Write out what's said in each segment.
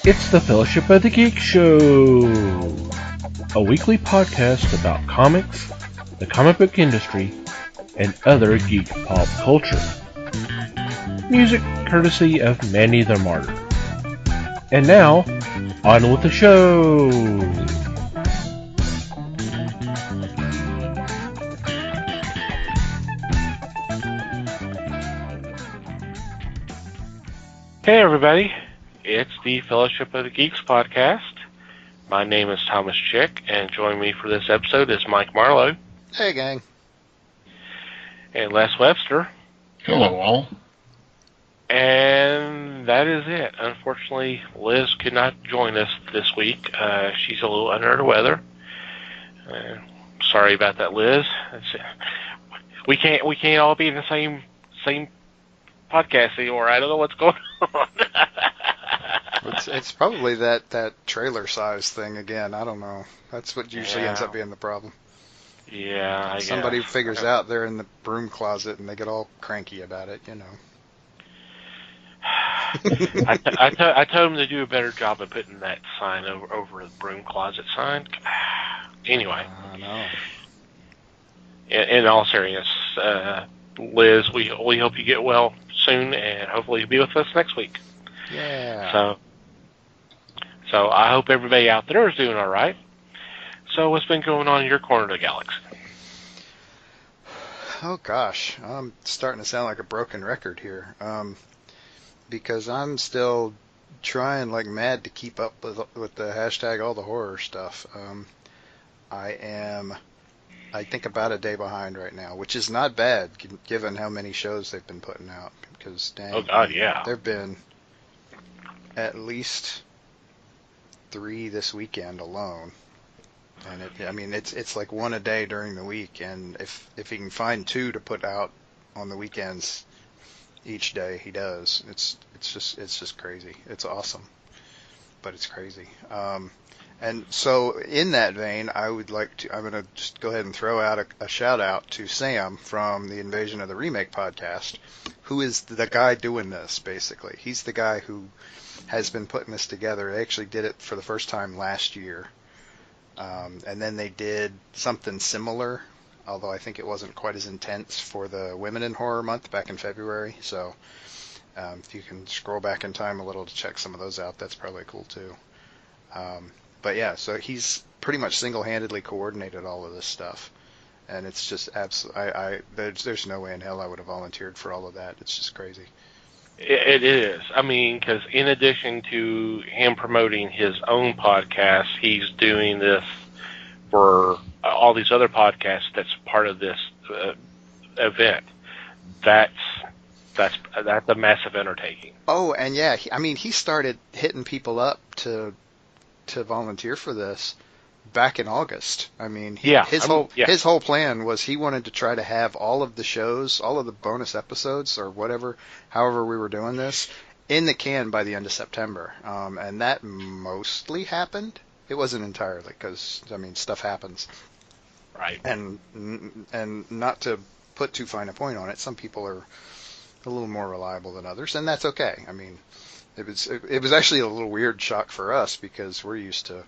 It's the Fellowship of the Geek Show, a weekly podcast about comics, the comic book industry, and other geek pop culture. Music courtesy of Manny the Martyr. And now, on with the show! Hey everybody, it's the Fellowship of the Geeks podcast. My name is Thomas Chick, and joining me for this episode is Mike Marlowe. Hey gang. And Les Webster. Hello all. And that is it. Unfortunately, Liz could not join us this week. She's a little under the weather. Sorry about that, Liz. We can't all be in the same podcast anymore. I don't know what's going on. It's probably that trailer size thing again. I don't know. That's what usually ends up being the problem. Yeah, I Somebody guess. figures out they're in the broom closet and they get all cranky about it, you know. I told him to do a better job of putting that sign over the broom closet sign. Anyway. I know. In all seriousness, Liz, we hope you get well soon, and hopefully you'll be with us next week. Yeah. So I hope everybody out there is doing all right. So what's been going on in your corner of the galaxy? Oh gosh, I'm starting to sound like a broken record here. Because I'm still trying like mad to keep up with the hashtag all the horror stuff. I think about a day behind right now, which is not bad given how many shows they've been putting out. Because dang, oh god, yeah, there've been at least 3 this weekend alone, and it's like one a day during the week, and if he can find 2 to put out on the weekends each day, he does. It's just crazy. It's awesome, but it's crazy. And so in that vein, I'm going to just go ahead and throw out a shout out to Sam from the Invasion of the Remake podcast, who is the guy doing this, basically. He's the guy who has been putting this together. They actually did it for the first time last year. And then they did something similar, although I think it wasn't quite as intense, for the Women in Horror Month back in February. So if you can scroll back in time a little to check some of those out, that's probably cool too. But yeah, so he's pretty much single-handedly coordinated all of this stuff, and it's just absolutely. There's no way in hell I would have volunteered for all of that. It's just crazy. It is. I mean, because in addition to him promoting his own podcast, he's doing this for all these other podcasts that's part of this event. That's a massive undertaking. Oh, and yeah, he started hitting people up to volunteer for this back in August. I mean, his whole plan was he wanted to try to have all of the shows, all of the bonus episodes or whatever, however we were doing this, in the can by the end of September. And that mostly happened. It wasn't entirely, because, stuff happens. Right. And not to put too fine a point on it, some people are a little more reliable than others, and that's okay. I mean, it was actually a little weird shock for us because we're used to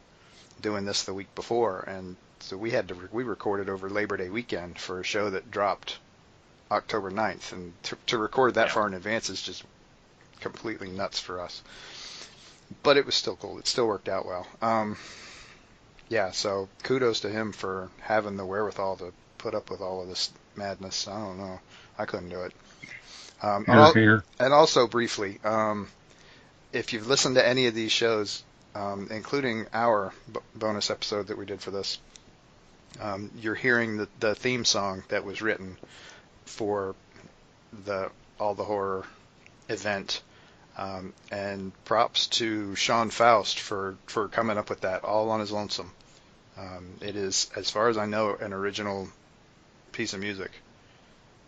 doing this the week before, and so we recorded over Labor Day weekend for a show that dropped October 9th, and to record that far in advance is just completely nuts for us. But it was still cool. It still worked out well. Yeah, so kudos to him for having the wherewithal to put up with all of this madness. I don't know. I couldn't do it. Here. And also briefly, if you've listened to any of these shows, including our bonus episode that we did for this, you're hearing the theme song that was written for the All the Horror event. And props to Sean Faust for coming up with that all on his lonesome. It is, as far as I know, an original piece of music,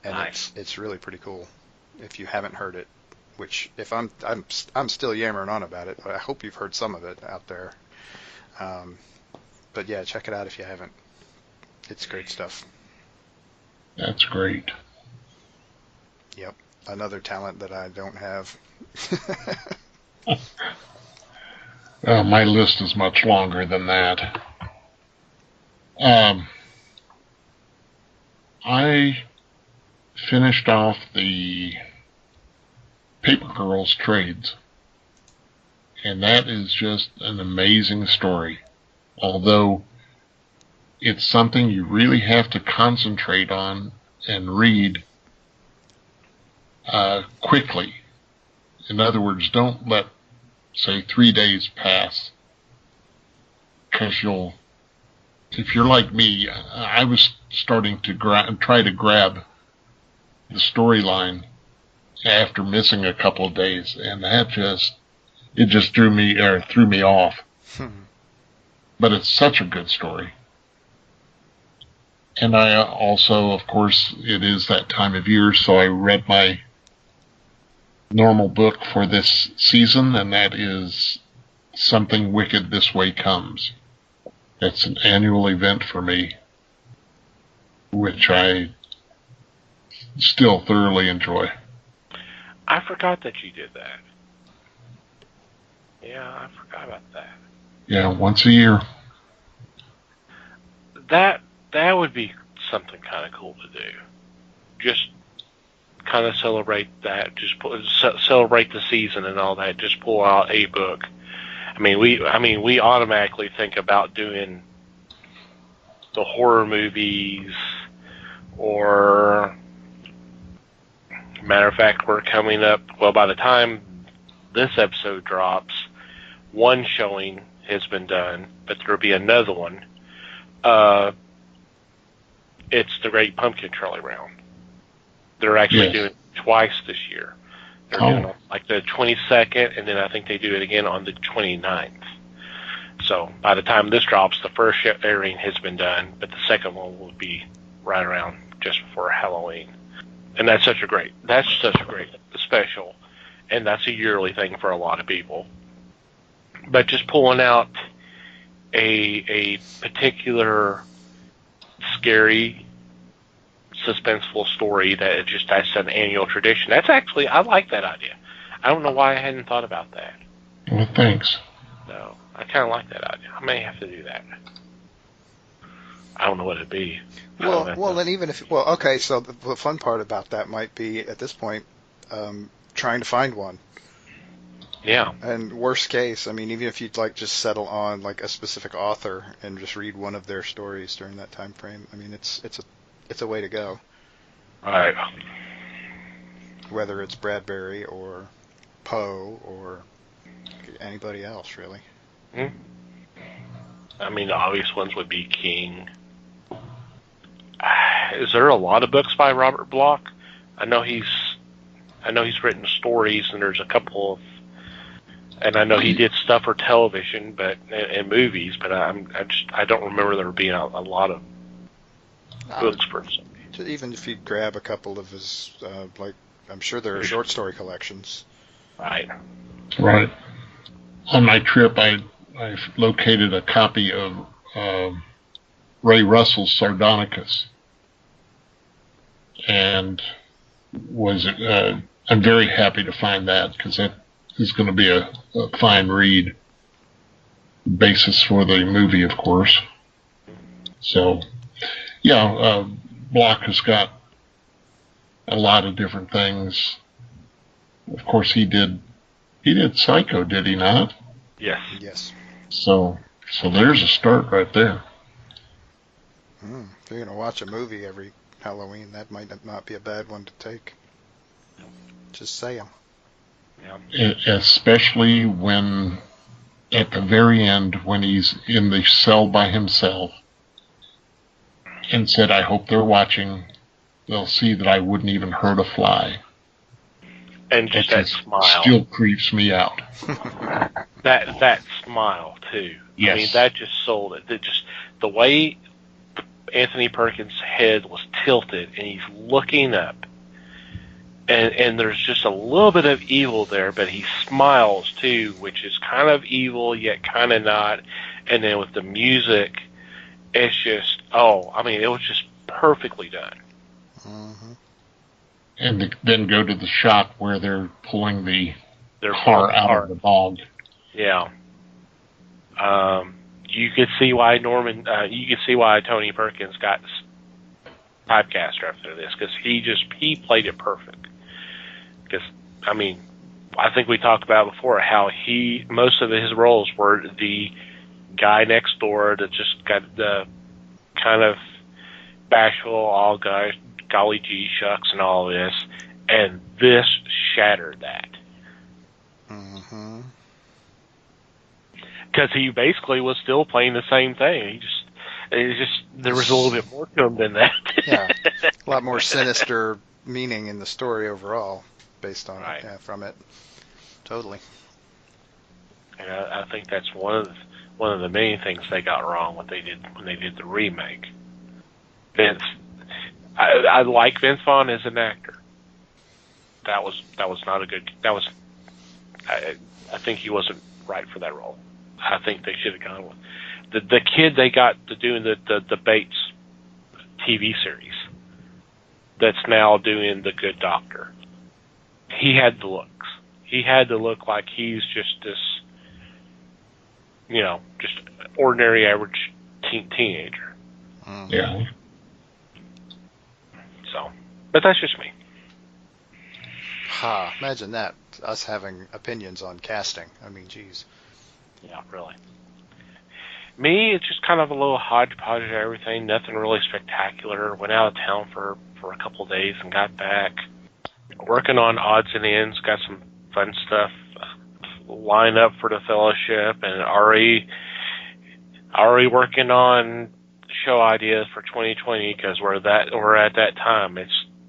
and nice. It's really pretty cool. If you haven't heard it, which if I'm still yammering on about it, but I hope you've heard some of it out there. But yeah, check it out if you haven't. It's great stuff. That's great. Yep, another talent that I don't have. My list is much longer than that. I finished off the Paper Girls trades, and that is just an amazing story. Although it's something you really have to concentrate on and read quickly. In other words, don't let, say, 3 days pass, because if you're like me, I was starting to try to grab the storyline after missing a couple of days, and it just threw me off. But it's such a good story. And I also, of course, it is that time of year, so I read my normal book for this season, and that is Something Wicked This Way Comes. It's an annual event for me, which I still thoroughly enjoy. I forgot that you did that. Yeah, I forgot about that. Yeah, once a year. That would be something kind of cool to do. Just kind of celebrate that. Just celebrate the season and all that. Just pull out a book. We automatically think about doing the horror movies, or matter of fact, we're coming up. Well, by the time this episode drops, one showing has been done, but there'll be another one. It's the Great Pumpkin Trolley Round. They're actually doing it twice this year. They're doing it like the 22nd, and then I think they do it again on the 29th. So by the time this drops, the first airing has been done, but the second one will be right around just before Halloween. And that's such a great special, and that's a yearly thing for a lot of people. But just pulling out a particular scary, suspenseful story that's an annual tradition. I like that idea. I don't know why I hadn't thought about that. Well, thanks. No, I kind of like that idea. I may have to do that. I don't know what it'd be. And even if, okay, so the fun part about that might be, at this point, trying to find one. Yeah. And worst case, even if you'd just settle on a specific author and just read one of their stories during that time frame, it's a way to go. Right. Whether it's Bradbury or Poe or anybody else, really. Mm-hmm. The obvious ones would be King. Is there a lot of books by Robert Bloch? I know he's written stories, and there's a couple of, and I know he did stuff for television, and movies, but I don't remember there being a lot of books for him. Even if you grab a couple of his, I'm sure there are short story collections. Right. Right. On my trip, I located a copy of Ray Russell's Sardonicus, and I'm very happy to find that, because that is going to be a fine read. Basis for the movie, of course. So, yeah, Bloch has got a lot of different things. Of course, he did Psycho, did he not? Yes. Yes. So there's a start right there. If you're going to watch a movie every Halloween, that might not be a bad one to take. Just saying. Yeah. Especially when, at the very end, when he's in the cell by himself and said, "I hope they're watching. They'll see that I wouldn't even hurt a fly." And just that smile still creeps me out. that smile too. Yes. That just sold it. The way Anthony Perkins' head was tilted, and he's looking up, and there's just a little bit of evil there, but he smiles too, which is kind of evil yet kind of not. And then with the music, it's just it was just perfectly done. Mm-hmm. And then go to the shot where they're pulling the car out of the bog. Yeah. You could see why you could see why Tony Perkins got typecast after this, because he played it perfect. Because I mean, I think we talked about before how most of his roles were the guy next door that just got the kind of bashful, all guy, golly gee shucks and all this, and this shattered that. Mm-hmm. Because he basically was still playing the same thing. There was a little bit more to him than that. Yeah, a lot more sinister meaning in the story overall, based on Right. from it. Totally. And I think that's one of the main things they got wrong when they did the remake. Vince, I like Vince Vaughn as an actor. That was not a good. That was I think he wasn't right for that role. I think they should have gone with the kid they got to doing the Bates TV series. That's now doing The Good Doctor. He had the looks. He had to look like he's just this, just ordinary average teenager. Mm-hmm. Yeah. So, but that's just me. Ha! Imagine that, us having opinions on casting. I mean, geez. Yeah, really. Me, it's just kind of a little hodgepodge of everything. Nothing really spectacular. Went out of town for a couple of days and got back. Working on odds and ends. Got some fun stuff lined up for the fellowship, and already working on show ideas for 2020 because we're at that time.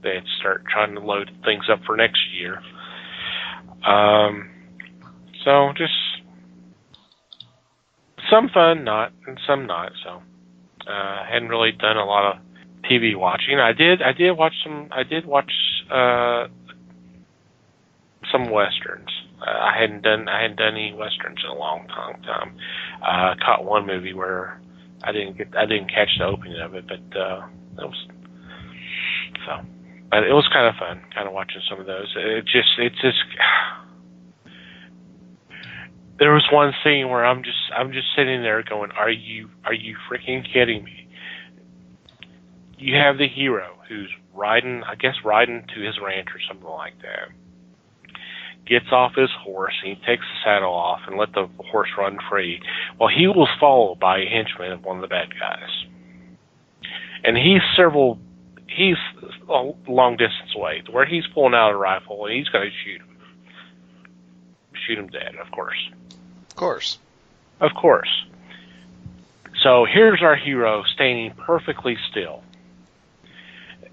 They start trying to load things up for next year. So just some fun, and some not. So hadn't really done a lot of TV watching. I did watch some westerns. I hadn't done any westerns in a long time. Caught one movie where I didn't catch the opening of it, but it was kind of fun, kind of watching some of those. It's just there was one scene where I'm just sitting there going, are you freaking kidding me? You have the hero who's riding to his ranch or something like that. Gets off his horse and he takes the saddle off and let the horse run free. Well, he was followed by a henchman of one of the bad guys. And he's a long distance away to where he's pulling out a rifle and he's going to shoot him. Shoot him dead, of course. Of course. So here's our hero standing perfectly still.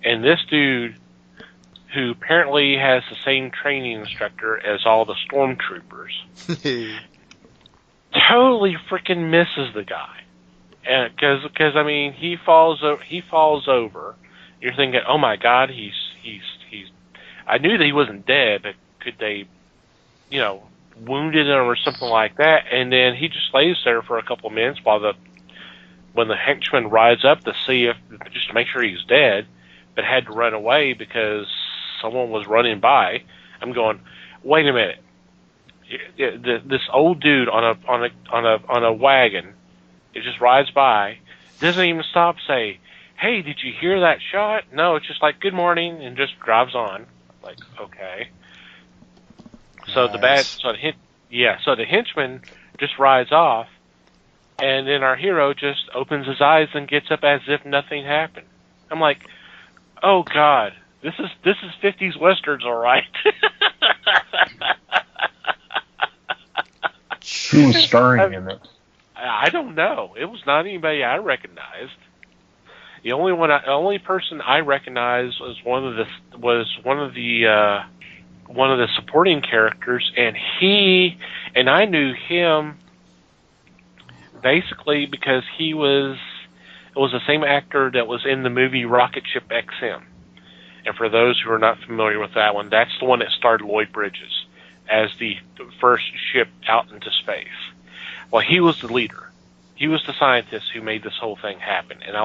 And this dude, who apparently has the same training instructor as all the stormtroopers, totally freaking misses the guy. And because I mean, he falls over. You're thinking, oh my God, he's. I knew that he wasn't dead, but could they, wounded him or something like that? And then he just lays there for a couple of minutes when the henchman rides up to see just to make sure he's dead, but had to run away because someone was running by. I'm going, wait a minute. This old dude on a wagon, it just rides by, doesn't even stop to say, hey, did you hear that shot? No, it's just like, good morning, and just drives on. Like, okay. So nice. So the henchman just rides off, and then our hero just opens his eyes and gets up as if nothing happened. I'm like, oh God, this is 50s westerns, all right. Who was starring in it? I don't know. It was not anybody I recognized. The only person I recognized was one of the supporting characters, and I knew him basically because it was the same actor that was in the movie Rocket Ship XM. And for those who are not familiar with that one, that's the one that starred Lloyd Bridges as the first ship out into space. Well, he was the leader. He was the scientist who made this whole thing happen. And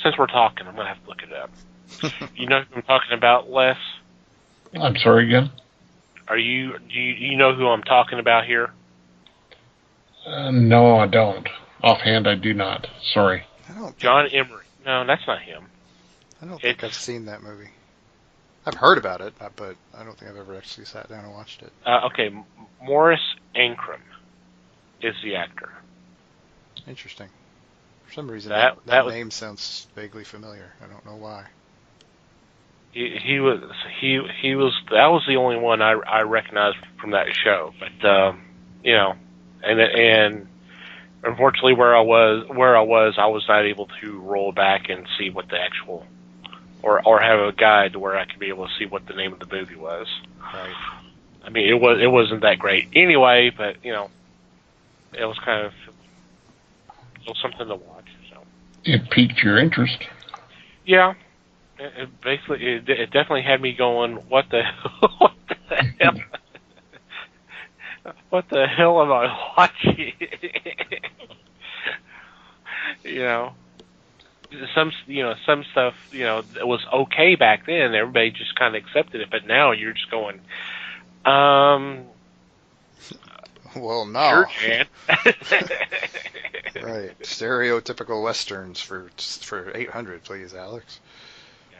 since we're talking, I'm going to have to look it up. You know who I'm talking about, Les? I'm sorry again? Do you know who I'm talking about here? No, I don't. Offhand, I do not. Sorry. I don't. John Emery. No, that's not him. I don't think I've seen that movie. I've heard about it, but I don't think I've ever actually sat down and watched it. Okay, Morris Ankrum is the actor. Interesting. For some reason, That that was- name sounds vaguely familiar. I don't know why. He was that was the only one I recognized from that show. But you know, and unfortunately where I was I was not able to roll back and see what the actual or have a guide to where I could be able to see what the name of the movie was. Right. I mean, it wasn't that great anyway, but you know, it was kind of something to watch. So It piqued your interest. yeah, it definitely had me going, what the what the hell? What the hell am I watching? You know, some stuff it was okay back then. Everybody just kind of accepted it, but now you're just going, Well, no. sure, man. Right. Stereotypical westerns for 800, please, Alex. Yeah.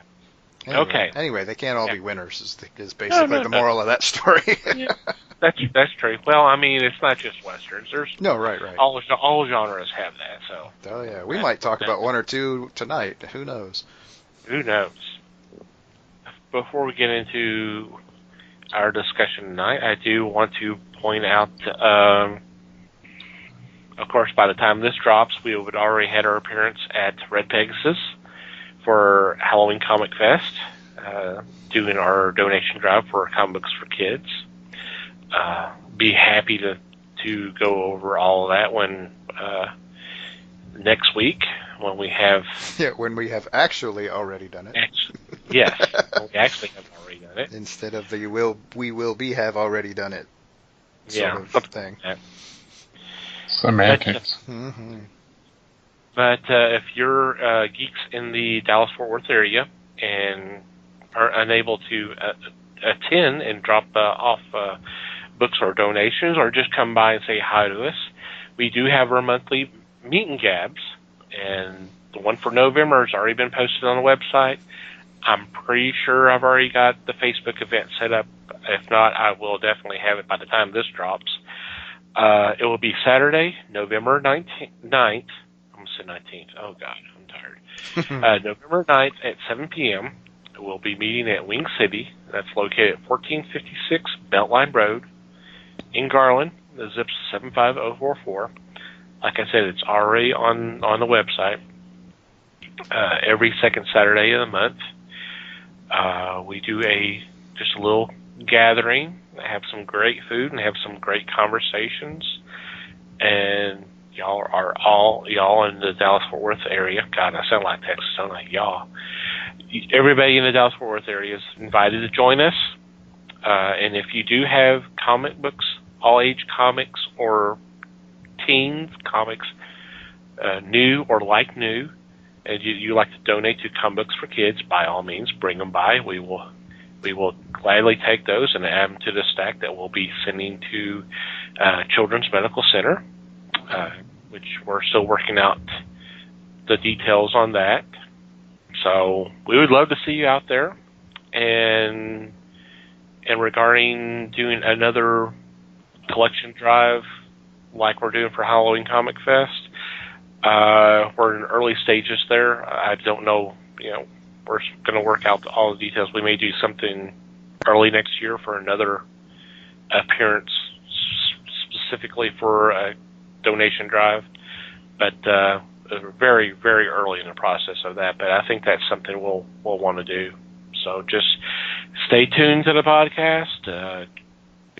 Anyway, Okay. Anyway, they can't all Yeah. be winners. Is basically No. the moral of that story. Yeah. That's true. Well, I mean, it's not just westerns. There's No, right. all genres have that. So Oh yeah, we might talk about one or two tonight. Who knows? who knows? Before we get into our discussion tonight, I do want to point out, of course, by the time this drops, we would already had our appearance at Red Pegasus for Halloween Comic Fest, doing our donation drive for comic books for kids. Be happy to go over all of that when next week when we have Yeah, when we have actually already done it, yes, when we actually have already done it. instead of the we will be have already done it sort Yeah, of something thing. like that. Semantics. Mm-hmm. But if you're geeks in the Dallas-Fort Worth area and are unable to attend and drop off books or donations, or just come by and say hi to us, we do have our monthly meet and gabs, and the one for November has already been posted on the website. I'm pretty sure I've already got the Facebook event set up. If not, I will definitely have it by the time this drops. It will be Saturday, November 9th. I almost said 19th. Oh, God, I'm tired. November 9th at 7 p.m. We'll be meeting at Wing City. That's located at 1456 Beltline Road in Garland. The zip's 75044. Like I said, it's already on the website. Every second Saturday of the month, we do just a little gathering, have some great food, and have some great conversations. And y'all in the Dallas-Fort Worth area. God, I sound like Texas. I sound like y'all. Everybody in the Dallas-Fort Worth area is invited to join us. And if you do have comic books, all-age comics, or teens comics, new or like new, and you like to donate to Comic Books for Kids, by all means, bring them by. We will gladly take those and add them to the stack that we'll be sending to Children's Medical Center, which we're still working out the details on that. So we would love to see you out there. And regarding doing another collection drive like we're doing for Halloween Comic Fest, we're in early stages there. I don't know, we're going to work out all the details. We may do something early next year for another appearance specifically for a donation drive, but we're very, very early in the process of that. But I think that's something we'll want to do. So just stay tuned to the podcast.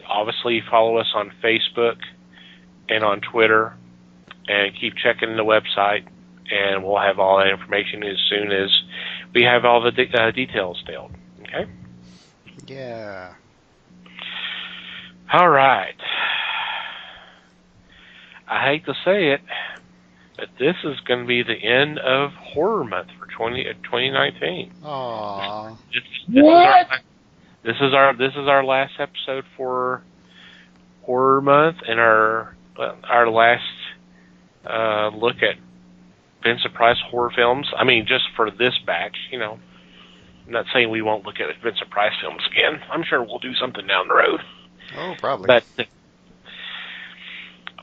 Obviously, follow us on Facebook and on Twitter, and keep checking the website, and we'll have all that information as soon as we have all the details nailed. Okay? Yeah. All right. I hate to say it, but this is going to be the end of Horror Month for 2019. Aww. This is our last episode for Horror Month, and our our last look at Vincent Price horror films. I mean, just for this batch, I'm not saying we won't look at Vincent Price films again. I'm sure we'll do something down the road. Oh, probably.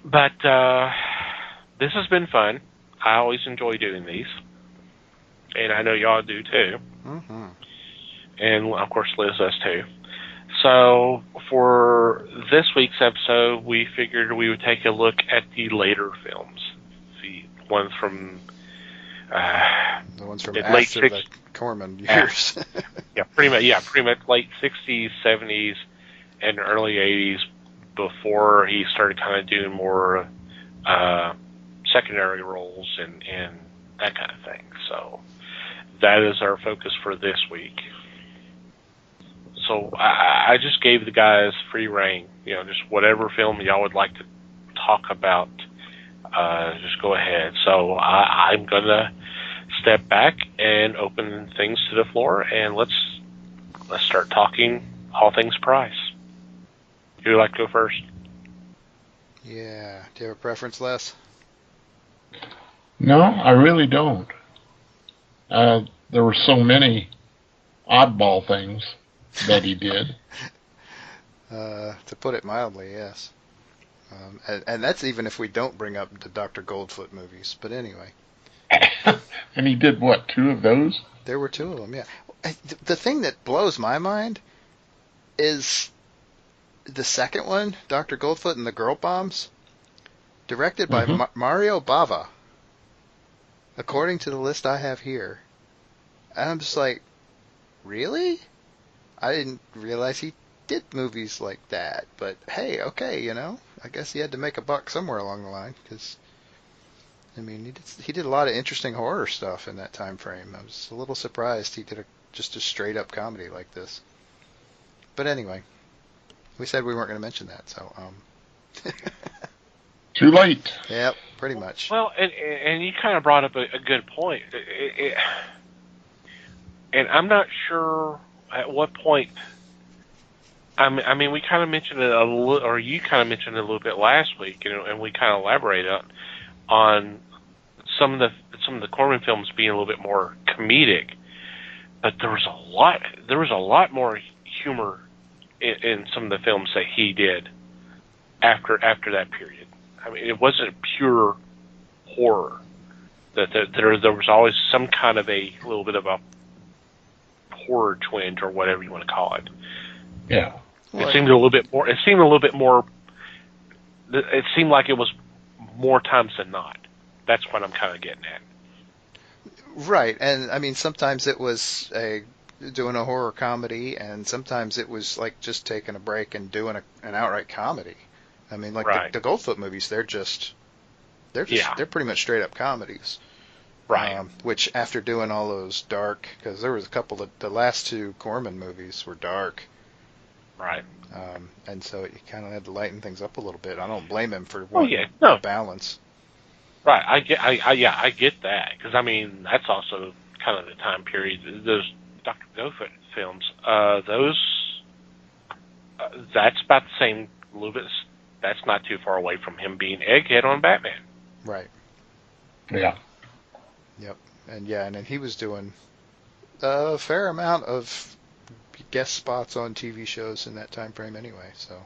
But this has been fun. I always enjoy doing these, and I know y'all do too. Mm-hmm. And of course, Liz does too. So for this week's episode, we figured we would take a look at the later films, the ones from the ones from late after the Corman years. pretty much late 60s, 70s, and early 80s, before he started kind of doing more secondary roles and that kind of thing. So that is our focus for this week. So I just gave the guys free reign. Just whatever film y'all would like to talk about, just go ahead. So I'm going to step back and open things to the floor, and let's start talking all things Price. Who would like to go first? Yeah. Do you have a preference, Les? No, I really don't. There were so many oddball things that he did. To put it mildly, yes. And that's even if we don't bring up the Dr. Goldfoot movies. But anyway. And he did, what, 2 of those? There were 2 of them, yeah. The thing that blows my mind is the second one, Dr. Goldfoot and the Girl Bombs, directed by Mario Bava, according to the list I have here. And I'm just like, really? I didn't realize he did movies like that. But hey, okay, I guess he had to make a buck somewhere along the line, because I mean, he did a lot of interesting horror stuff in that time frame. I was a little surprised he did just a straight up comedy like this. But anyway, we said we weren't going to mention that, so Too late. Yep, pretty much. Well, and you kind of brought up a good point. And I'm not sure at what point. I mean, we kind of mentioned it a little, or you kind of mentioned it a little bit last week, and we kind of elaborated on some of the Corman films being a little bit more comedic, but there was a lot more humor in some of the films that he did after that period. I mean, it wasn't pure horror. That there was always some kind of a little bit of a horror twinge, or whatever you want to call it. Yeah. It seemed a little bit more. It seemed like it was more times than not. That's what I'm kind of getting at. Right, and I mean, sometimes it was doing a horror comedy, and sometimes it was like just taking a break and doing an outright comedy. I mean, like right. the Goldfoot movies, they're pretty much straight up comedies. Right. Which, after doing all those dark, because there was a couple of the last 2 Corman movies were dark. Right. And so you kind of had to lighten things up a little bit. I don't blame him for balance. Right. I get that, because I mean that's also kind of the time period. Those Dr. Goldfoot films, that's about the same. A little bit. That's not too far away from him being Egghead on Batman. Right. Yeah. Yep. And then he was doing a fair amount of guest spots on TV shows in that time frame anyway, so.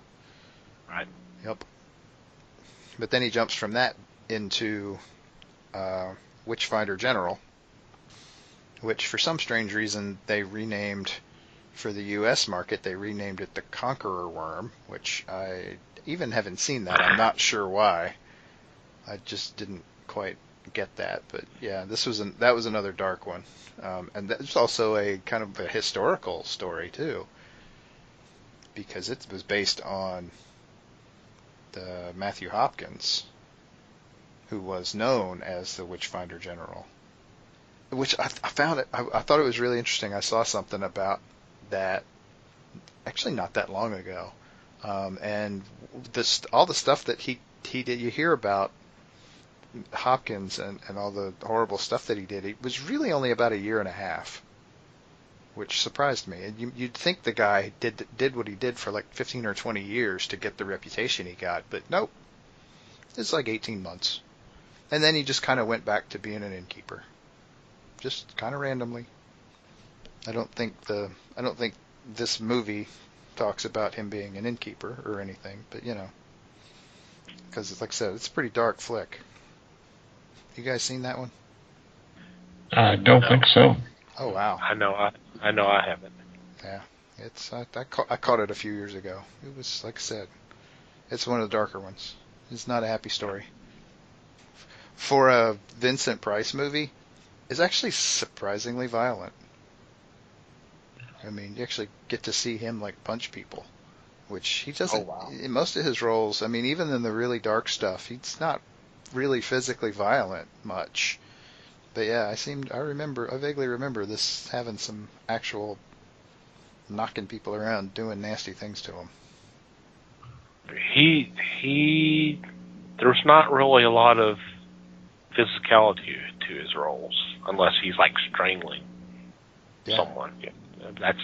Right. Yep. But then he jumps from that into Witchfinder General, which for some strange reason they renamed, for the U.S. market, they renamed it the Conqueror Worm, which I even haven't seen that. I'm not sure why. I just didn't quite get that, but yeah, that was another dark one, and that's also a kind of a historical story too, because it was based on the Matthew Hopkins, who was known as the Witchfinder General, which I found it. I thought it was really interesting. I saw something about that actually not that long ago, and all the stuff that he did. You hear about Hopkins and all the horrible stuff that he did. It was really only about a year and a half, which surprised me. And you'd think the guy did what he did for like 15 or 20 years to get the reputation he got, but nope. It's like 18 months. And then he just kind of went back to being an innkeeper. Just kind of randomly. I don't think this movie talks about him being an innkeeper or anything, but you know, because like I said, it's a pretty dark flick. You guys seen that one? I don't No. think so. Oh wow. I know I haven't. Yeah, it's I caught it a few years ago. It was like I said, it's one of the darker ones. It's not a happy story. For a Vincent Price movie, it's actually surprisingly violent. I mean, you actually get to see him like punch people, which he doesn't. Oh, wow. In most of his roles, I mean, even in the really dark stuff, he's not really physically violent much. But yeah, I vaguely remember this having some actual knocking people around, doing nasty things to him. There's not really a lot of physicality to his roles unless he's like strangling someone. Yeah. That's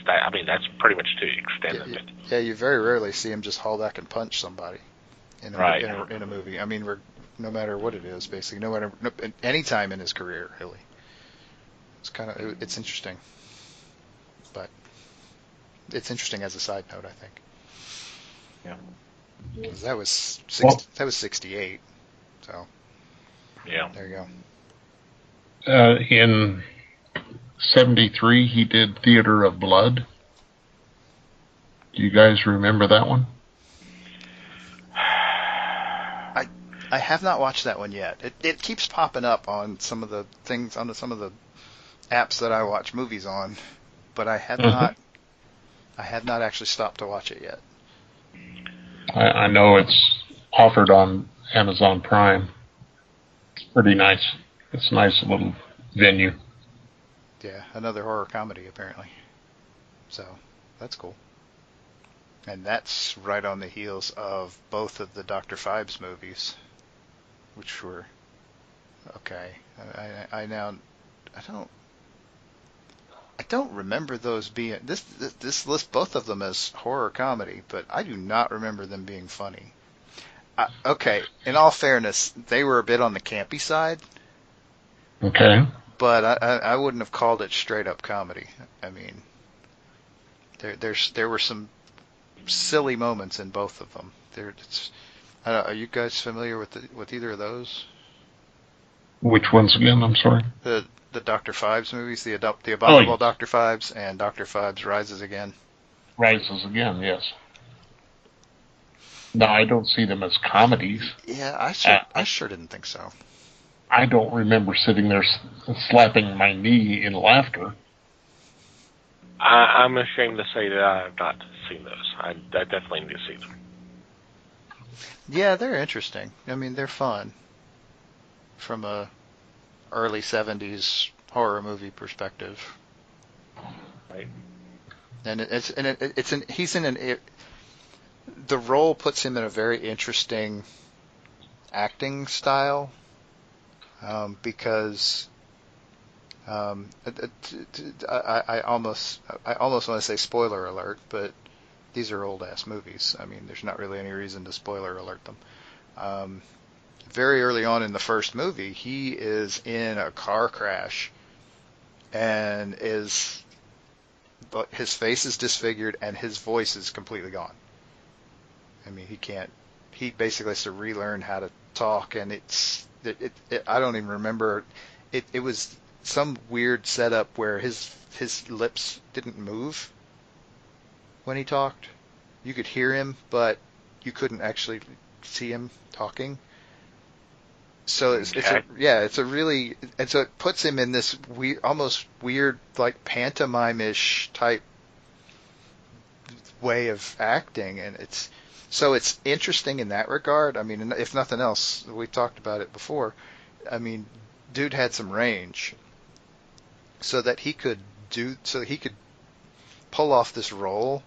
pretty much to the extent of it. Yeah, you very rarely see him just haul back and punch somebody in a movie. I mean, no matter what it is, basically, any time in his career, really. It's interesting, but it's interesting as a side note, I think. Yeah. 'Cause that was 68, so Yeah. there you go. In 73, he did Theater of Blood. Do you guys remember that one? I have not watched that one yet. It keeps popping up on some of the apps that I watch movies on, but I have not actually stopped to watch it yet. I know it's offered on Amazon Prime. It's pretty nice. It's a nice little venue. Yeah, another horror comedy apparently. So that's cool. And that's right on the heels of both of the Dr. Phibes movies, which were okay. I don't remember those being this lists both of them as horror comedy, but I do not remember them being funny. Okay, in all fairness, they were a bit on the campy side. Okay. But I wouldn't have called it straight up comedy. I mean, there were some silly moments in both of them. Are you guys familiar with either of those? Which ones again? I'm sorry. The Dr. Phibes movies, the Abominable Dr. Phibes and Dr. Phibes Rises Again. Rises Again, yes. No, I don't see them as comedies. Yeah, I sure didn't think so. I don't remember sitting there slapping my knee in laughter. I'm ashamed to say that I have not seen those. I definitely need to see them. Yeah, they're interesting. I mean, they're fun from a early 70s horror movie perspective. Right. And the role puts him in a very interesting acting style, because I almost want to say spoiler alert, but these are old ass movies. I mean, there's not really any reason to spoiler alert them. Very early on in the first movie, he is in a car crash, and his face is disfigured and his voice is completely gone. I mean, he basically has to relearn how to talk, and I don't even remember. It was some weird setup where his lips didn't move when he talked. You could hear him, but you couldn't actually see him talking. So it puts him in this almost weird, like pantomime-ish type way of acting, and it's interesting in that regard. I mean, if nothing else, we talked about it before. I mean, dude had some range, so he could pull off this role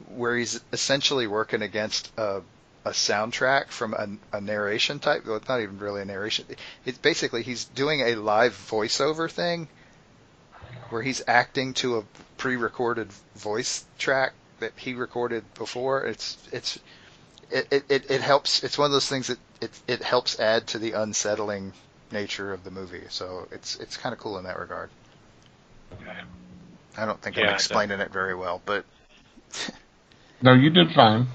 where he's essentially working against a soundtrack from a narration type. Well, it's not even really a narration. It's basically he's doing a live voiceover thing where he's acting to a pre-recorded voice track that he recorded before. it helps. It's one of those things that it helps add to the unsettling nature of the movie. So it's kind of cool in that regard. Okay. I don't think I'm Yeah, explaining it very well, but No, you did fine.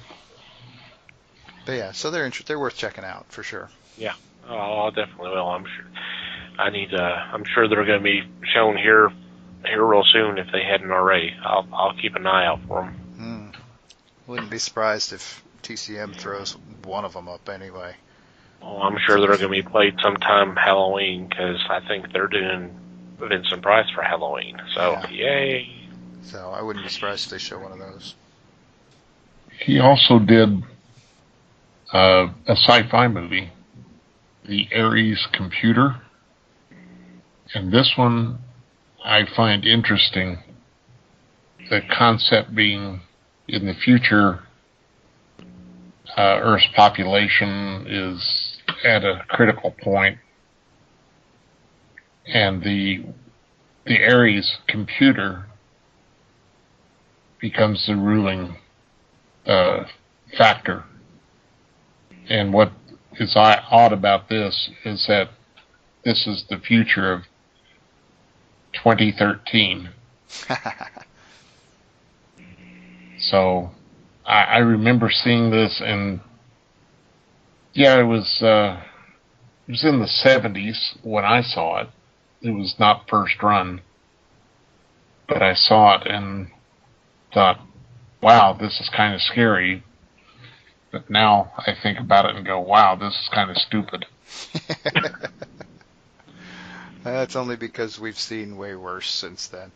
yeah. So they're worth checking out for sure. Yeah. Oh, I definitely will. I'm sure. I'm sure they're going to be shown here real soon if they hadn't already. I'll keep an eye out for them. Wouldn't be surprised if TCM throws one of them up anyway. Well, I'm sure they're going to be played sometime Halloween because I think they're doing Vincent Price for Halloween. So, Yeah. Yay. So I wouldn't be surprised if they show one of those. He also did a sci-fi movie, The Ares Computer. And this one I find interesting. The concept being in the future, Earth's population is at a critical point, and the Ares computer becomes the ruling factor. And what is odd about this is that this is the future of 2013. So I remember seeing this, and yeah, it was in the 70s when I saw it. It was not first run, but I saw it and thought, wow, this is kind of scary. But now I think about it and go, wow, this is kind of stupid. That's only because we've seen way worse since then.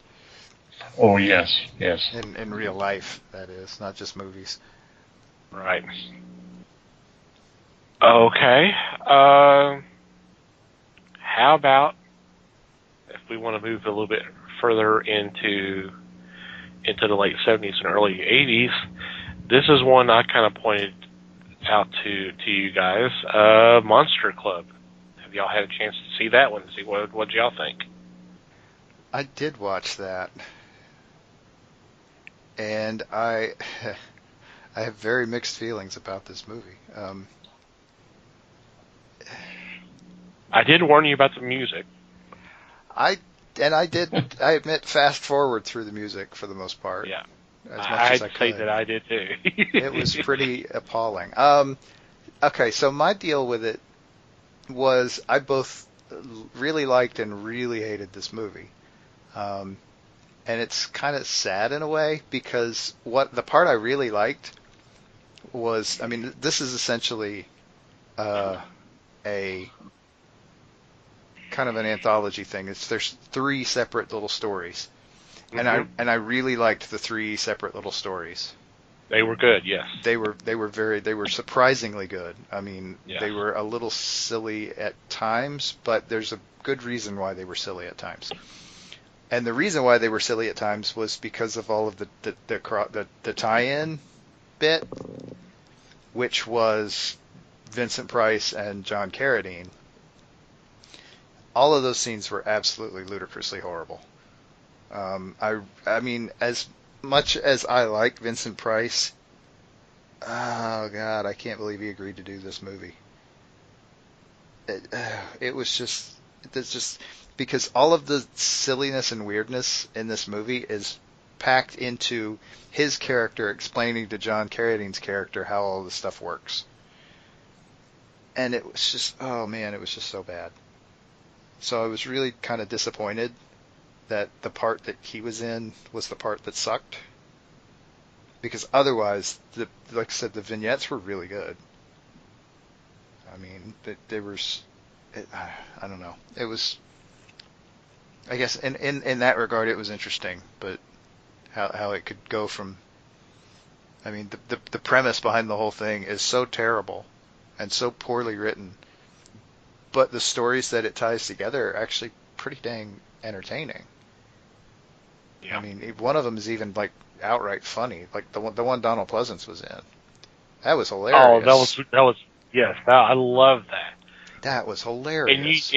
Oh, yes. In real life, that is, not just movies. Right. Okay. How about if we want to move a little bit further into the late 70s and early 80s? This is one I kind of pointed out to you guys. Monster Club. Have y'all had a chance to see that one? See what y'all think? I did watch that, and I have very mixed feelings about this movie. I did warn you about the music. I admit fast forward through the music for the most part. Yeah. As much as I I'd could. say that I did too. It was pretty appalling. Okay, so my deal with it was I both really liked and really hated this movie. And it's kind of sad in a way because the part I really liked was, I mean, this is essentially a kind of an anthology thing. There's three separate little stories. Mm-hmm. And I really liked the three separate little stories. They were good, yes. They were surprisingly good. I mean, Yeah. They were a little silly at times, but there's a good reason why they were silly at times. And the reason why they were silly at times was because of all of the tie-in bit, which was Vincent Price and John Carradine. All of those scenes were absolutely ludicrously horrible. I mean, as much as I like Vincent Price, oh God, I can't believe he agreed to do this movie. It was just, it's just because all of the silliness and weirdness in this movie is packed into his character explaining to John Carradine's character how all this stuff works. And it was just, oh man, it was just so bad. So I was really kind of disappointed that the part that he was in was the part that sucked. Because otherwise, like I said, the vignettes were really good. I mean, I don't know. It was, I guess, in that regard, it was interesting. But how it could go from, I mean, the premise behind the whole thing is so terrible and so poorly written. But the stories that it ties together are actually pretty dang entertaining. Yeah. I mean, one of them is even like outright funny, like the one Donald Pleasance was in. That was hilarious. Oh, that was yes. I love that. That was hilarious.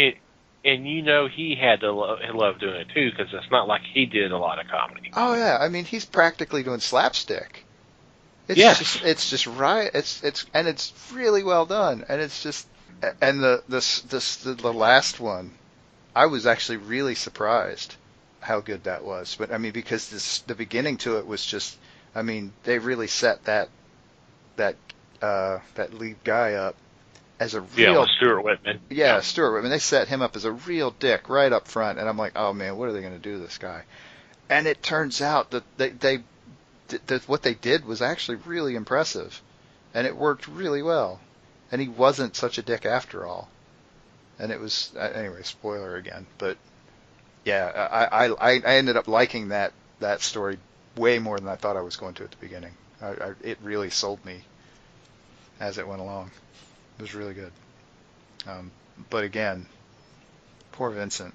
And you know he had to love doing it too because it's not like he did a lot of comedy. Oh yeah, I mean he's practically doing slapstick. Yes. It's just right. It's really well done, and it's just and the last one, I was actually really surprised how good that was. But I mean, because the beginning to it was just, I mean, they really set that that lead guy up as a Yeah, real with Stuart Whitman. yeah, Stuart Whitman. They set him up as a real dick right up front, and I'm like, oh man, what are they going to do to this guy? And it turns out that that what they did was actually really impressive, and it worked really well, and he wasn't such a dick after all. And it was anyway, spoiler again, but yeah, I ended up liking that story way more than I thought I was going to at the beginning. It really sold me as it went along. It was really good. But again, poor Vincent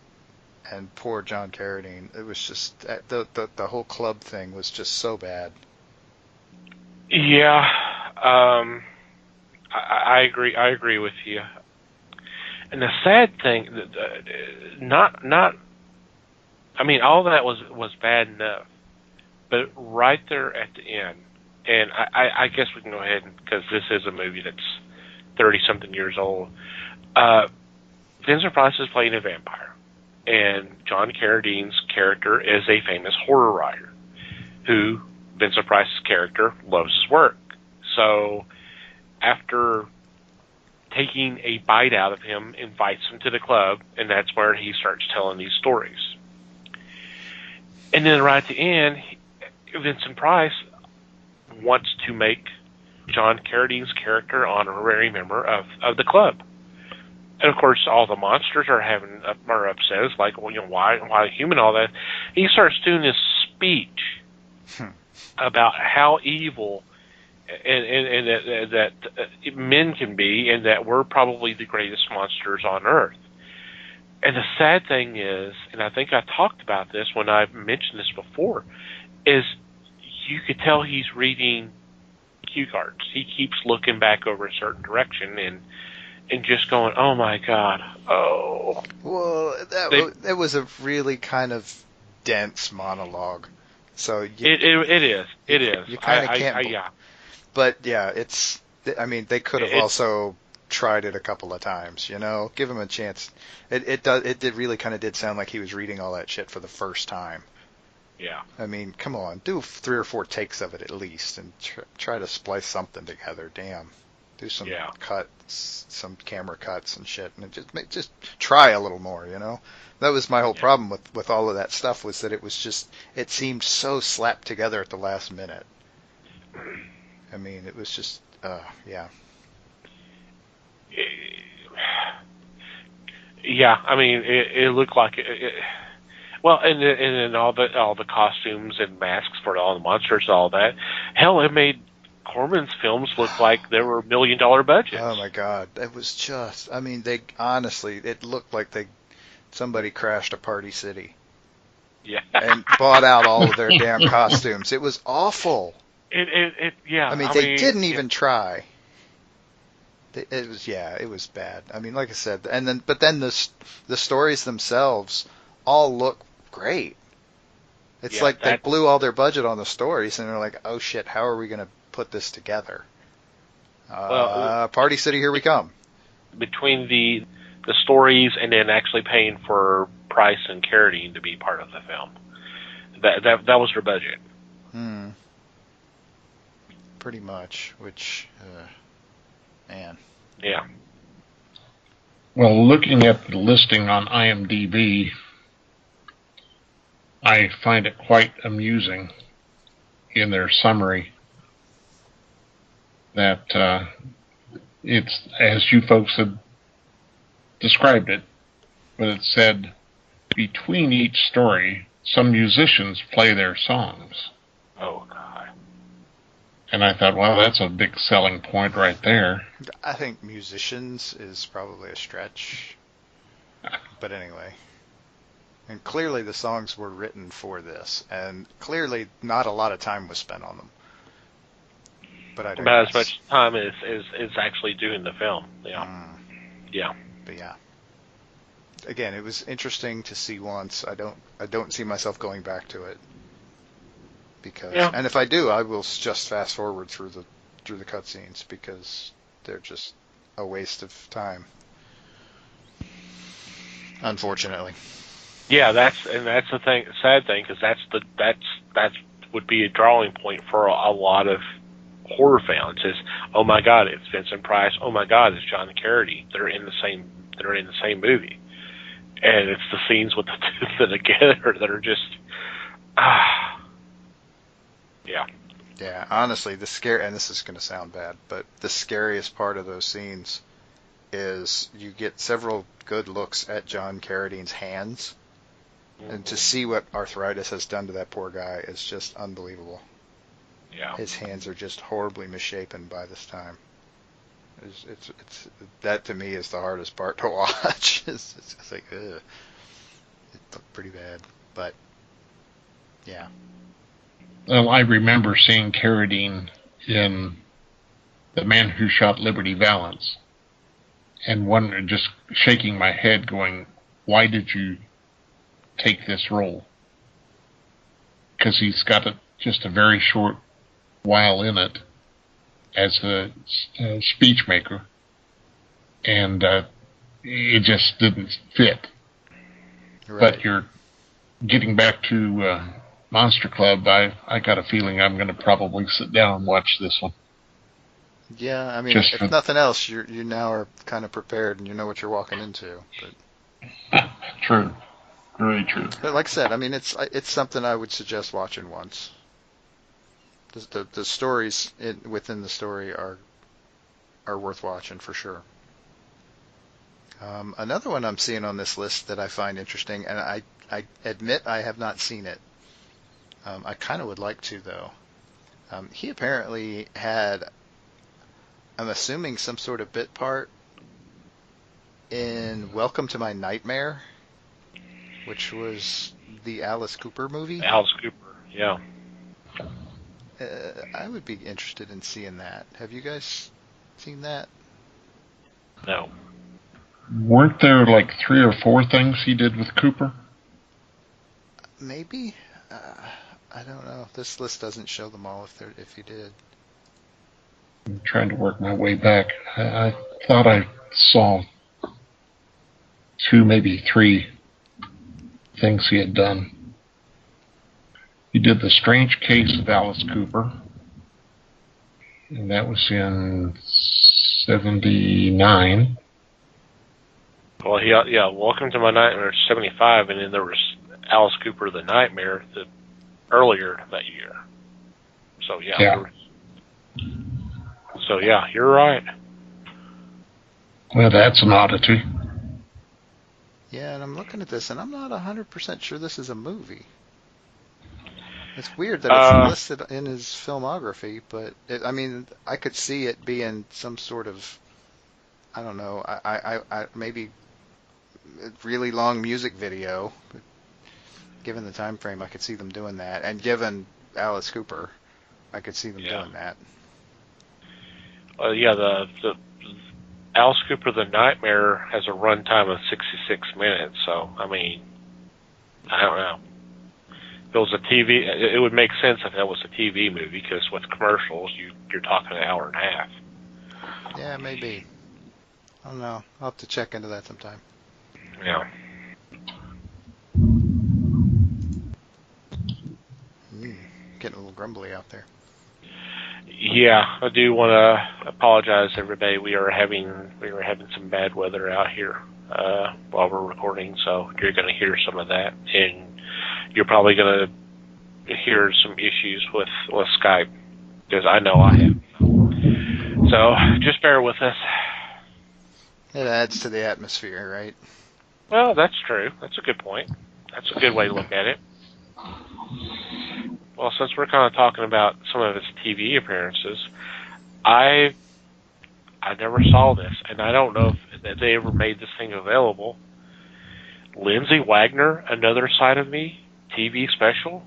and poor John Carradine. It was just the whole club thing was just so bad. Yeah, I agree. I agree with you. And the sad thing, not. I mean, all that was bad enough, but right there at the end, and I guess we can go ahead because this is a movie that's 30-something years old. Vincent Price is playing a vampire, and John Carradine's character is a famous horror writer who Vincent Price's character loves his work. So after taking a bite out of him, invites him to the club, and that's where he starts telling these stories. And then right at the end, Vincent Price wants to make John Carradine's character honorary member of the club. And of course, all the monsters are upset. It's like, well, why human all that? He starts doing this speech about how evil and that men can be, and that we're probably the greatest monsters on Earth. And the sad thing is, and I think I talked about this when I mentioned this before, is you could tell he's reading cue cards. He keeps looking back over a certain direction and just going, oh my God, oh. Well, it was a really kind of dense monologue. So it is. You kind of can't. Yeah. But yeah, it's. I mean, they could have also tried it a couple of times. Give him a chance. It did really kind of did sound like he was reading all that shit for the first time. Yeah. I mean, come on, do 3 or 4 takes of it at least, and try to splice something together. Damn, do some cuts, some camera cuts and shit, and just try a little more. That was my whole problem with all of that stuff, was that it seemed so slapped together at the last minute. I mean, it was just, yeah. Yeah, I mean, it looked like it. Well, and then all the costumes and masks for all the monsters and all that. Hell, it made Corman's films look like they were $1 million budgets. Oh my God, it was just. I mean, it looked like somebody crashed a Party City. Yeah. And bought out all of their damn costumes. It was awful. Yeah. I mean, they didn't even try. It was bad. I mean, like I said, but then the stories themselves all look great. It's like they blew all their budget on the stories, and they're like, oh shit, how are we going to put this together? Party City, here we come. Between the stories and then actually paying for Price and Carradine to be part of the film, that was their budget. Pretty much, which, man. Yeah. Well, looking at the listing on IMDb, I find it quite amusing in their summary that it's, as you folks had described it, but it said, between each story, some musicians play their songs. Oh, God. And I thought, wow, that's a big selling point right there. I think musicians is probably a stretch. But anyway. And clearly the songs were written for this. And clearly not a lot of time was spent on them. But I don't About as much time as actually doing the film. Yeah. Yeah. But yeah. Again, it was interesting to see once. I don't see myself going back to it. because, Yeah. and if I do, I will just fast forward through the cutscenes because they're just a waste of time. Unfortunately. Yeah, that's the thing. Sad thing, because that's would be a drawing point for a lot of horror fans. Is, oh my God, it's Vincent Price. Oh my God, it's John Carradine. They're in the same movie, and it's the scenes with the two of them together that are just yeah. Yeah, honestly, and this is going to sound bad, but the scariest part of those scenes is you get several good looks at John Carradine's hands, and to see what arthritis has done to that poor guy is just unbelievable. Yeah. His hands are just horribly misshapen by this time. It's that to me is the hardest part to watch. It's like, ugh. It looked pretty bad, but yeah. Well, I remember seeing Carradine in The Man Who Shot Liberty Valance, and just shaking my head, going, "Why did you take this role?" Because he's got just a very short while in it as a speech maker, and it just didn't fit. Right. But you're getting back to Monster Club. I got a feeling I'm going to probably sit down and watch this one. Yeah, I mean, Just if nothing else, you now are kind of prepared and you know what you're walking into. But True, very true. But like I said, I mean, it's something I would suggest watching once. The stories within the story are worth watching for sure. Another one I'm seeing on this list that I find interesting, and I admit I have not seen it. I kind of would like to though. He apparently had, I'm assuming, some sort of bit part in Welcome to My Nightmare, which was the Alice Cooper movie. Alice Cooper, yeah. I would be interested in seeing that. Have you guys seen that? No. Weren't there like 3 or 4 things he did with Cooper? Maybe. I don't know. This list doesn't show them all if he did. I'm trying to work my way back. I thought I saw 2, maybe 3 things he had done. He did The Strange Case of Alice Cooper, and that was in 79. Well, yeah. Welcome to My Nightmare, 75, and then there was Alice Cooper, The Nightmare, earlier that year. So yeah. So yeah, you're right. Well, that's an oddity. Yeah, and I'm looking at this, and I'm not 100% sure this is a movie. It's weird that it's listed in his filmography, but I mean, I could see it being some sort of, I don't know, I maybe a really long music video. But given the time frame, I could see them doing that, and given Alice Cooper, I could see them doing that. Yeah, the Alice Cooper, The Nightmare, has a runtime of 66 minutes. So I mean, I don't know. If it was a TV, it would make sense if that was a TV movie, because with commercials, you're talking an hour and a half. Yeah, maybe. I don't know. I'll have to check into that sometime. Yeah. Getting a little grumbly out there. Yeah, I do want to apologize, everybody. We were having some bad weather out here while we're recording, so you're going to hear some of that, and you're probably going to hear some issues with Skype, because I know I have. So just bear with us. It adds to the atmosphere, right? Well, that's true. That's a good point. That's a good way to look at it. Well, since we're kind of talking about some of his TV appearances, I never saw this, and I don't know if they ever made this thing available. Lindsay Wagner, Another Side of Me, TV special,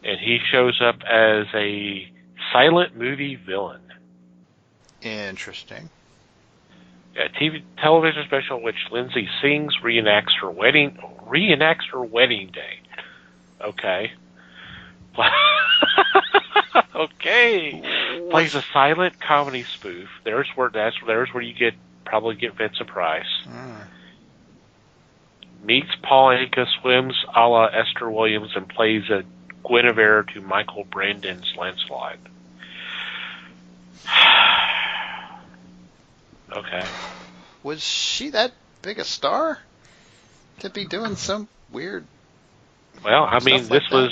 and he shows up as a silent movie villain. Interesting. A television special in which Lindsay sings, reenacts her wedding day. Okay. Okay. Plays a silent comedy spoof. There's where you probably get Vincent Price. Meets Paul Anka, swims a la Esther Williams, and plays a Guinevere to Michael Brandon's Lancelot. Okay. Was she that big a star to be doing some weird? Well, I mean, Stuff like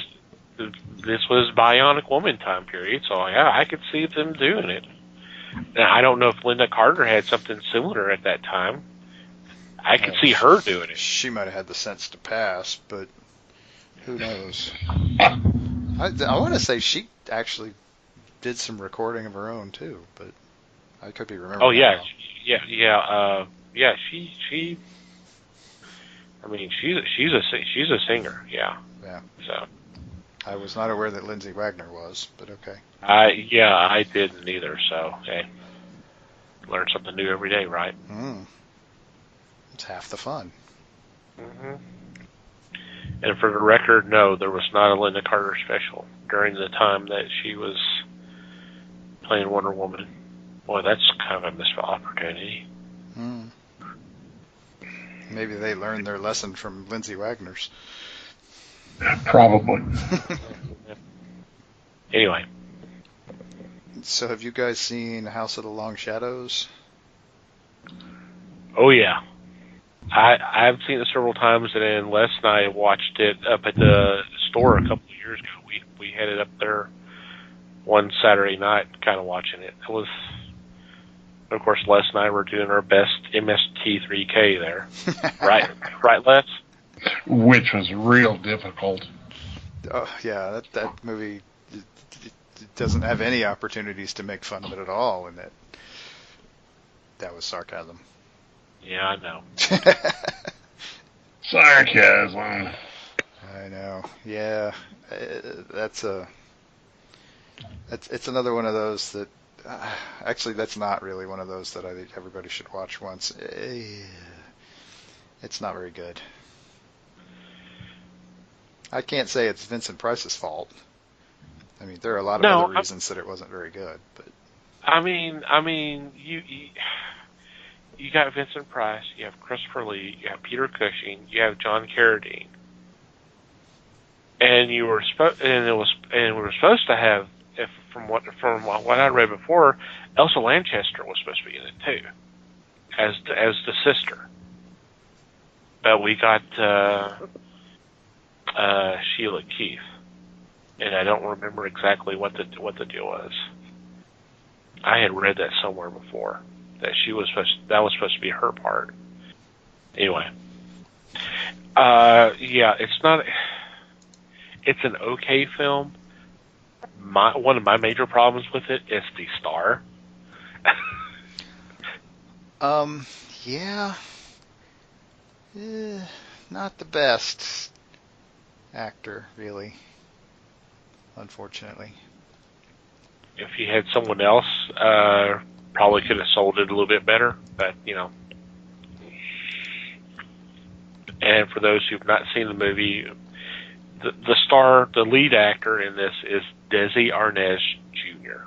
this was Bionic Woman time period, so yeah, I could see them doing it. Now, I don't know if Linda Carter had something similar at that time. I could see her doing it. She might have had the sense to pass, but who knows? I want to say she actually did some recording of her own too, but I could be remembering. Oh yeah, wrong. yeah. She. I mean, she's a singer. Yeah. Yeah. So. I was not aware that Lindsay Wagner was, but okay. I didn't either. So hey, learn something new every day, right? It's half the fun. Mm-hmm. And for the record, no, there was not a Linda Carter special during the time that she was playing Wonder Woman. Boy, that's kind of a missed opportunity. Maybe they learned their lesson from Lindsay Wagner's. Probably. Anyway. So have you guys seen House of the Long Shadows? Oh, yeah. I've seen it several times, and then Les and I watched it up at the store a couple of years ago. We headed up there one Saturday night kind of watching it. It was... Of course, Les and I were doing our best MST3K there. Right, Les? Which was real difficult. Oh, yeah, that movie it doesn't have any opportunities to make fun of it at all, and that was sarcasm. Yeah, I know. Sarcasm. I know. Yeah, it's another one of those that. Actually, that's not really one of those that I think everybody should watch once. It's not very good. I can't say it's Vincent Price's fault. I mean, there are a lot of other reasons that it wasn't very good. But I mean, you got Vincent Price, you have Christopher Lee, you have Peter Cushing, you have John Carradine, and we were supposed to have. From what I read before, Elsa Lanchester was supposed to be in it too, as the sister. But we got Sheila Keith, and I don't remember exactly what the deal was. I had read that somewhere before that that was supposed to be her part. Anyway, yeah, it's not. It's an okay film. One of my major problems with it is the star. Yeah. Not the best actor, really. Unfortunately. If he had someone else, probably could have sold it a little bit better, but, you know. And for those who've not seen the movie, the lead actor in this is Desi Arnaz Jr.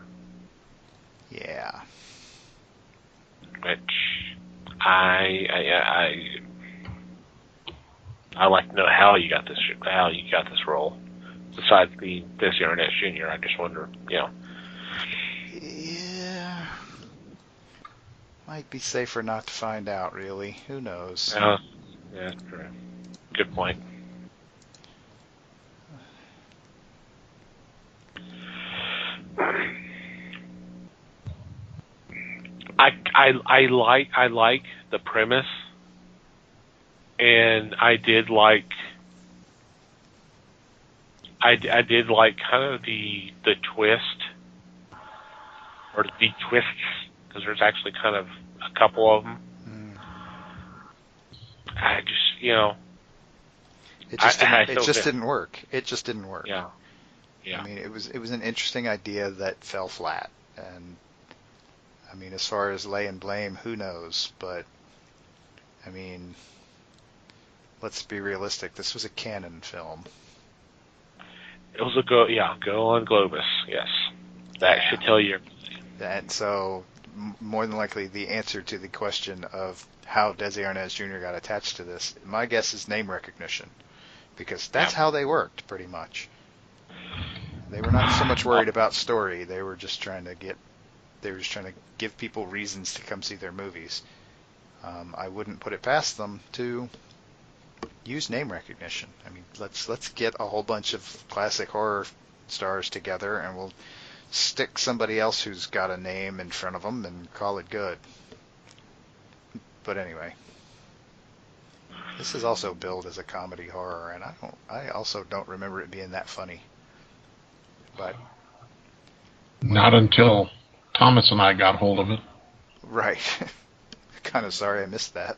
Yeah. Which I like to know how you got this role. Besides being Desi Arnaz Jr., I just wonder, you know. Yeah. Might be safer not to find out, really. Who knows? Yeah, that's true. Good point. I like the premise, and I did like kind of the twist or the twists, because there's actually kind of a couple of them. I just, you know, it just didn't work. It just didn't work. Yeah. Yeah. I mean, it was an interesting idea that fell flat, and I mean, as far as lay and blame, who knows? But I mean, let's be realistic. This was a canon film. It was a go on Globus. Yes, that should tell you. And so, more than likely, the answer to the question of how Desi Arnaz Jr. got attached to this, my guess is name recognition, because that's how they worked, pretty much. They were not so much worried about story; they were just trying to give people reasons to come see their movies. I wouldn't put it past them to use name recognition. I mean, let's get a whole bunch of classic horror stars together, and we'll stick somebody else who's got a name in front of them and call it good. But anyway, this is also billed as a comedy horror, and I also don't remember it being that funny. But not until Thomas and I got hold of it. Right. Kind of sorry I missed that.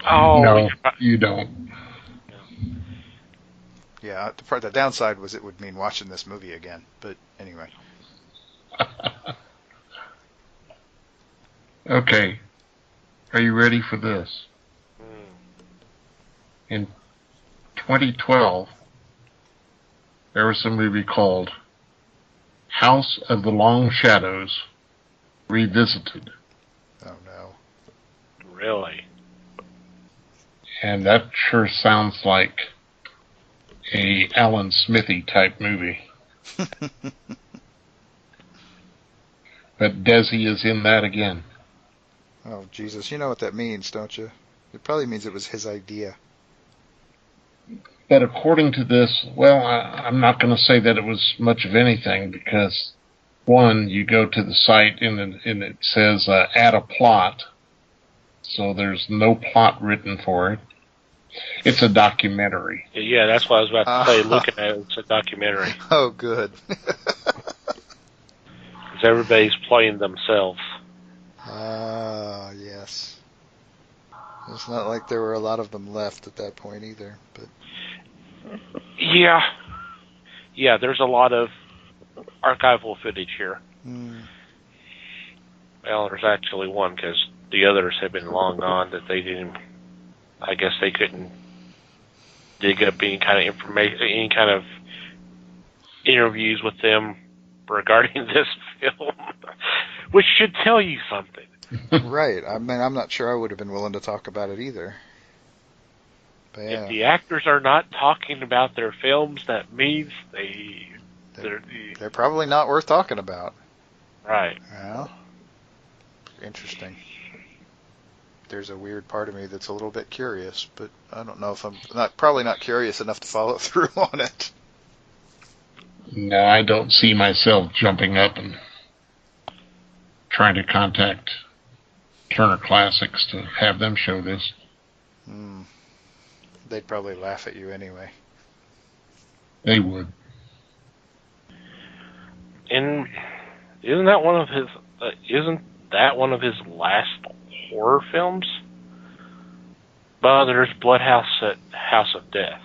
Oh no, you don't. Yeah, the downside was it would mean watching this movie again. But anyway. Okay. Are you ready for this? In 2012, there was a movie called House of the Long Shadows Revisited. Oh, no. Really? And that sure sounds like a Alan Smithy type movie. But Desi is in that again. Oh, Jesus. You know what that means, don't you? It probably means it was his idea. But according to this, well, I'm not going to say that it was much of anything, because, one, you go to the site and it says add a plot, so there's no plot written for it. It's a documentary. Yeah, that's what I was about to say. Looking at it, it's a documentary. Oh, good. Because everybody's playing themselves. Ah, yes. It's not like there were a lot of them left at that point either, but... Yeah, there's a lot of archival footage here. Well, there's actually one, because the others have been long gone that they didn't... I guess they couldn't dig up any kind of information, any kind of interviews with them regarding this film, which should tell you something. Right. I mean, I'm not sure I would have been willing to talk about it either. But yeah. If the actors are not talking about their films, that means they're probably not worth talking about. Right. Well, interesting. There's a weird part of me that's a little bit curious, but I don't know if I'm probably not curious enough to follow through on it. No, I don't see myself jumping up and trying to contact Turner Classics to have them show this. They'd probably laugh at you anyway. They would. And isn't that one of his? Isn't that one of his last horror films? Well, there's Bloodbath at the House of Death.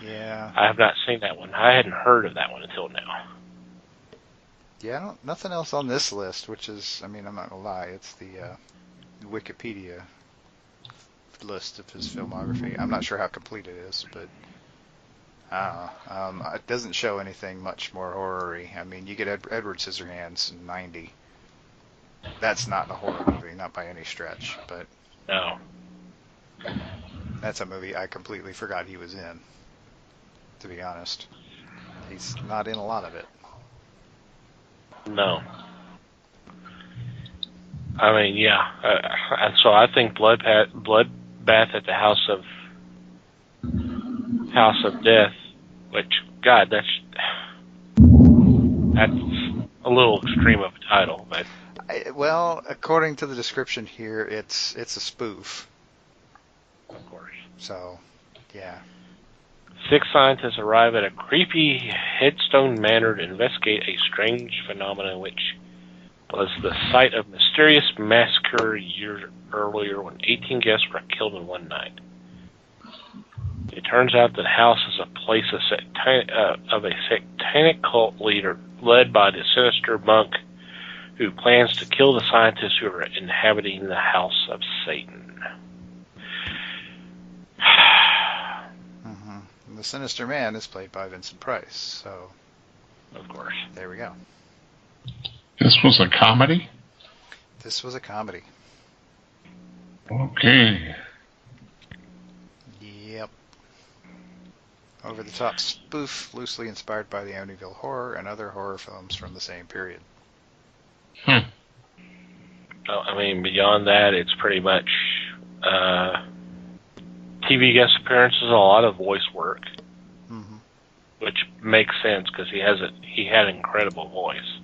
Yeah. I have not seen that one. I hadn't heard of that one until now. Yeah, nothing else on this list, which is, I mean, I'm not gonna lie, it's the Wikipedia list of his filmography. I'm not sure how complete it is, but I don't know. It doesn't show anything much more horror-y. I mean, you get Edward Scissorhands in 90. That's not a horror movie, not by any stretch, but No. that's a movie I completely forgot he was in, to be honest. He's not in a lot of it. No. I mean, yeah. So I think Bloodbath at the House of Death, which, God, that's a little extreme of a title, but Well, according to the description here, it's a spoof. of course. So, yeah. 6 scientists arrive at a creepy Headstone Manor to investigate a strange phenomenon which was the site of a mysterious massacre years earlier when 18 guests were killed in one night. It turns out that the house is a place of a satanic cult leader led by the sinister monk who plans to kill the scientists who are inhabiting the house of Satan. the Sinister Man is played by Vincent Price. So, Of course. there we go. This was a comedy? This was a comedy. Okay. Yep. Over-the-top spoof, loosely inspired by the Amityville Horror and other horror films from the same period. Hmm. I mean, beyond that, it's pretty much TV guest appearances, a lot of voice work, Mm-hmm. which makes sense because he had an incredible voice.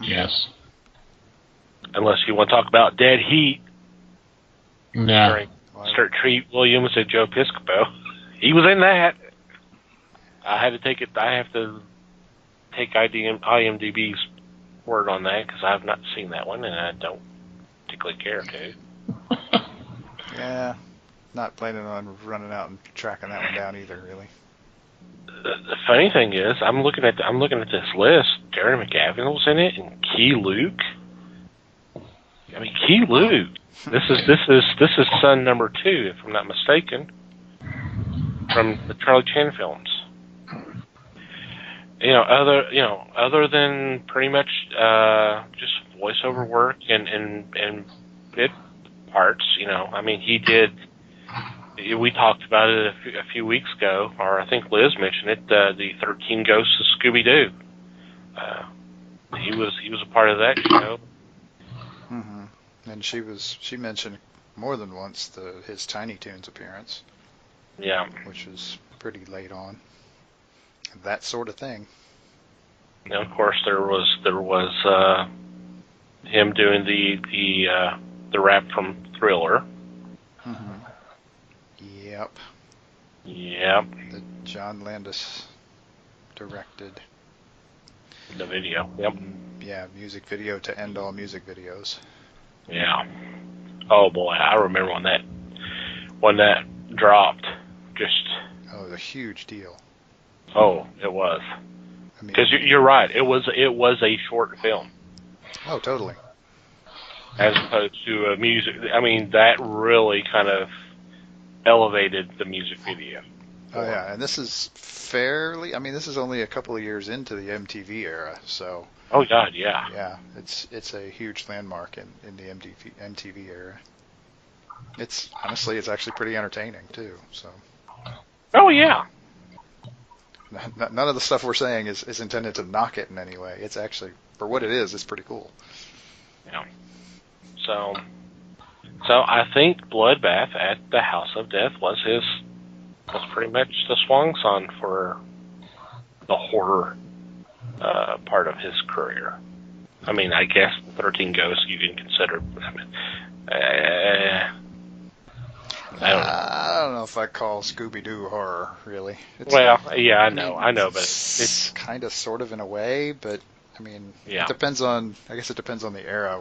Yes. Unless you want to talk about Dead Heat, No. starring Treat Williams and Joe Piscopo. He was in that. I have to take IMDb's word on that because I have not seen that one and I don't particularly care to. Yeah, not planning on running out and tracking that one down either, really. The funny thing is, I'm looking at this list. Jerry McGavin was in it, and Key Luke. I mean, Key Luke. This is son number 2, if I'm not mistaken, from the Charlie Chan films. Other than pretty much just voiceover work and bit parts. I mean, he did. We talked about it a few weeks ago, or I think Liz mentioned it. The 13 Ghosts of Scooby Doo. He was a part of that show. Mm-hmm. And she mentioned more than once his Tiny Toons appearance. Yeah. Which was pretty late on. That sort of thing. And of course, there was him doing the rap from Thriller. Mm-hmm. Yep. Yep. The John Landis directed. The video. Yep. Yeah, music video to end all music videos. Yeah. Oh boy, I remember when that dropped. Just. Oh, it was a huge deal. Oh, it was. Because you're right. It was a short film. Oh, totally. As opposed to a music. I mean, that really kind of elevated the music video. Oh yeah, and this is this is only a couple of years into the MTV era, so. Oh God, yeah. Yeah, it's a huge landmark in the MTV era. It's actually pretty entertaining too. So. Oh yeah. None of the stuff we're saying is intended to knock it in any way. It's actually, for what it is, it's pretty cool. Yeah. So I think Bloodbath at the House of Death was pretty much the swan song for the horror part of his career. I mean, I guess 13 Ghosts you can consider. I don't know if I call Scooby-Doo horror, really. Yeah, I know, but it's kind of, sort of in a way, but, I mean, yeah. It depends on the era.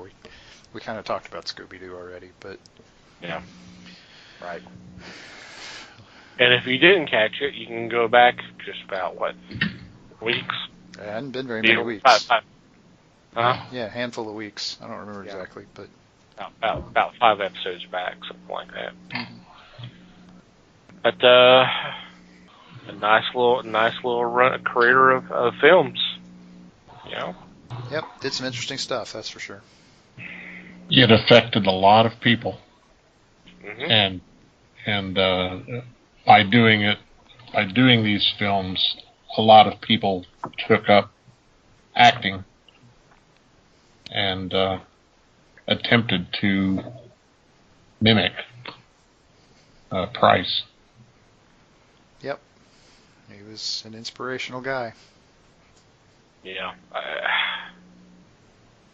We kind of talked about Scooby-Doo already, but... Yeah. Right. And if you didn't catch it, you can go back just about, weeks? It hadn't been very many weeks. Five. Uh-huh. Yeah, a handful of weeks. I don't remember exactly, but... About 5 episodes back, something like that. Mm-hmm. But a nice little career of films. Yep, did some interesting stuff, that's for sure. It affected a lot of people, mm-hmm. and by doing these films, a lot of people took up acting and attempted to mimic Price. Yep, he was an inspirational guy. Yeah,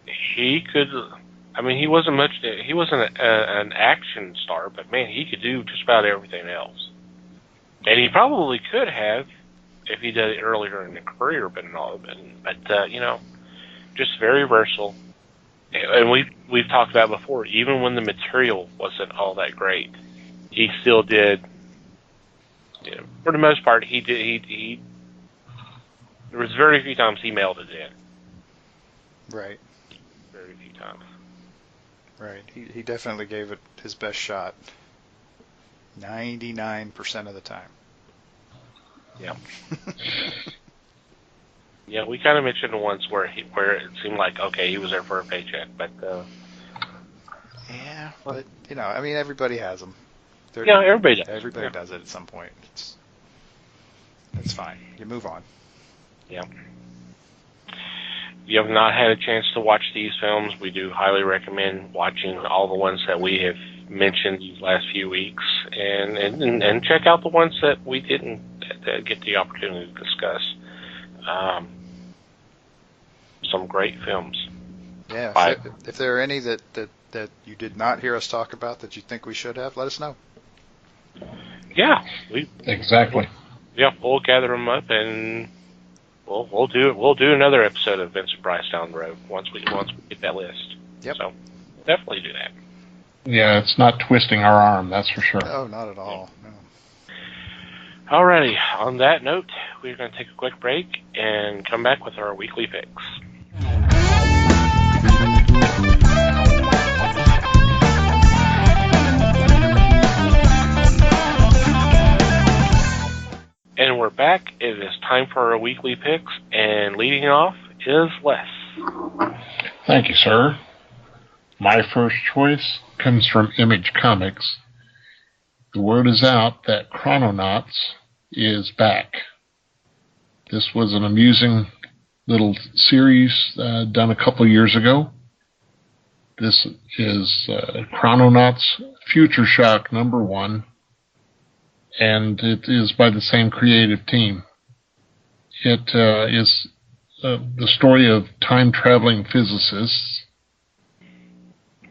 he could. I mean, he wasn't an action star, but man, he could do just about everything else. And he probably could have if he did it earlier in the career, but just very versatile. And we've talked about it before. Even when the material wasn't all that great, he still did. For the most part, he did. He there was very few times he mailed it in. Right. Very few times. Right. He definitely gave it his best shot. 99% of the time. Yeah. Yeah, we kind of mentioned the ones where it seemed like, okay, he was there for a paycheck, but Yeah, but I mean, everybody has them. yeah, everybody does. Everybody does it at some point. It's fine. You move on. Yeah. If you have not had a chance to watch these films, we do highly recommend watching all the ones that we have mentioned these last few weeks, and check out the ones that we didn't get the opportunity to discuss. Some great films. Yeah, if there are any that you did not hear us talk about that you think we should have, let us know. Yeah, Exactly. We'll gather them up and we'll do another episode of Vincent Price down the road once we get that list. Yep. So definitely do that. Yeah, it's not twisting our arm, that's for sure. Oh, not at all. No. Alrighty, on that note, we're going to take a quick break and come back with our weekly picks. And we're back. It is time for our weekly picks, and leading off is Les. Thank you, sir. My first choice comes from Image Comics. The word is out that Chrononauts is back. This was an amusing little series done a couple years ago. This is Chrononauts Future Shock #1, and it is by the same creative team. It is the story of time-traveling physicists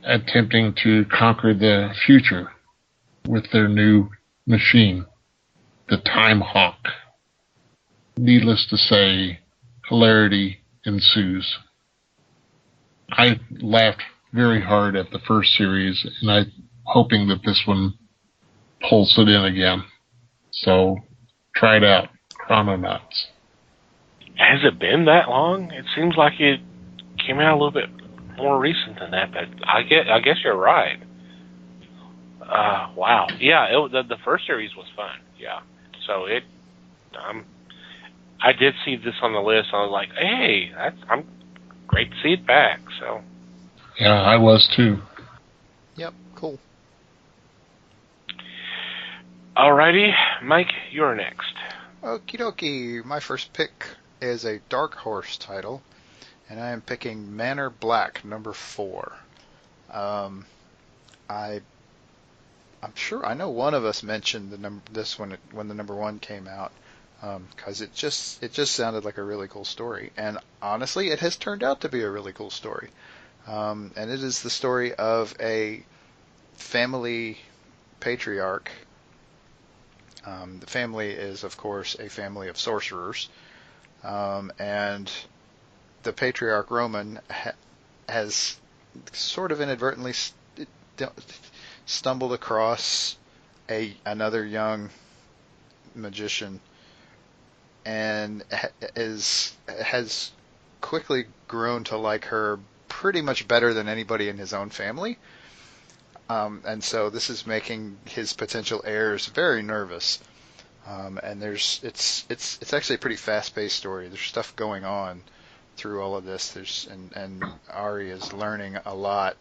attempting to conquer the future with their new machine, the Time Hawk. Needless to say, hilarity ensues. I laughed very hard at the first series, and I'm hoping that this one pulls it in again. So, try it out. Chrononauts. Has it been that long? It seems like it came out a little bit more recent than that, but I guess you're right. Wow. Yeah, the first series was fun. Yeah. So I did see this on the list. I was like, hey, I'm great to see it back. So. Yeah, I was too. Yep, cool. Alrighty, Mike, you're next. Okie dokie. My first pick is a Dark Horse title, and I am picking Manor Black #4. I'm sure I know one of us mentioned this one when the #1 came out, because it just sounded like a really cool story, and honestly, it has turned out to be a really cool story. And it is the story of a family patriarch. The family is, of course, a family of sorcerers, and the patriarch Roman has sort of inadvertently stumbled across another young magician, and has quickly grown to like her pretty much better than anybody in his own family. And so this is making his potential heirs very nervous. And it's actually a pretty fast-paced story. There's stuff going on through all of this. And Ari is learning a lot,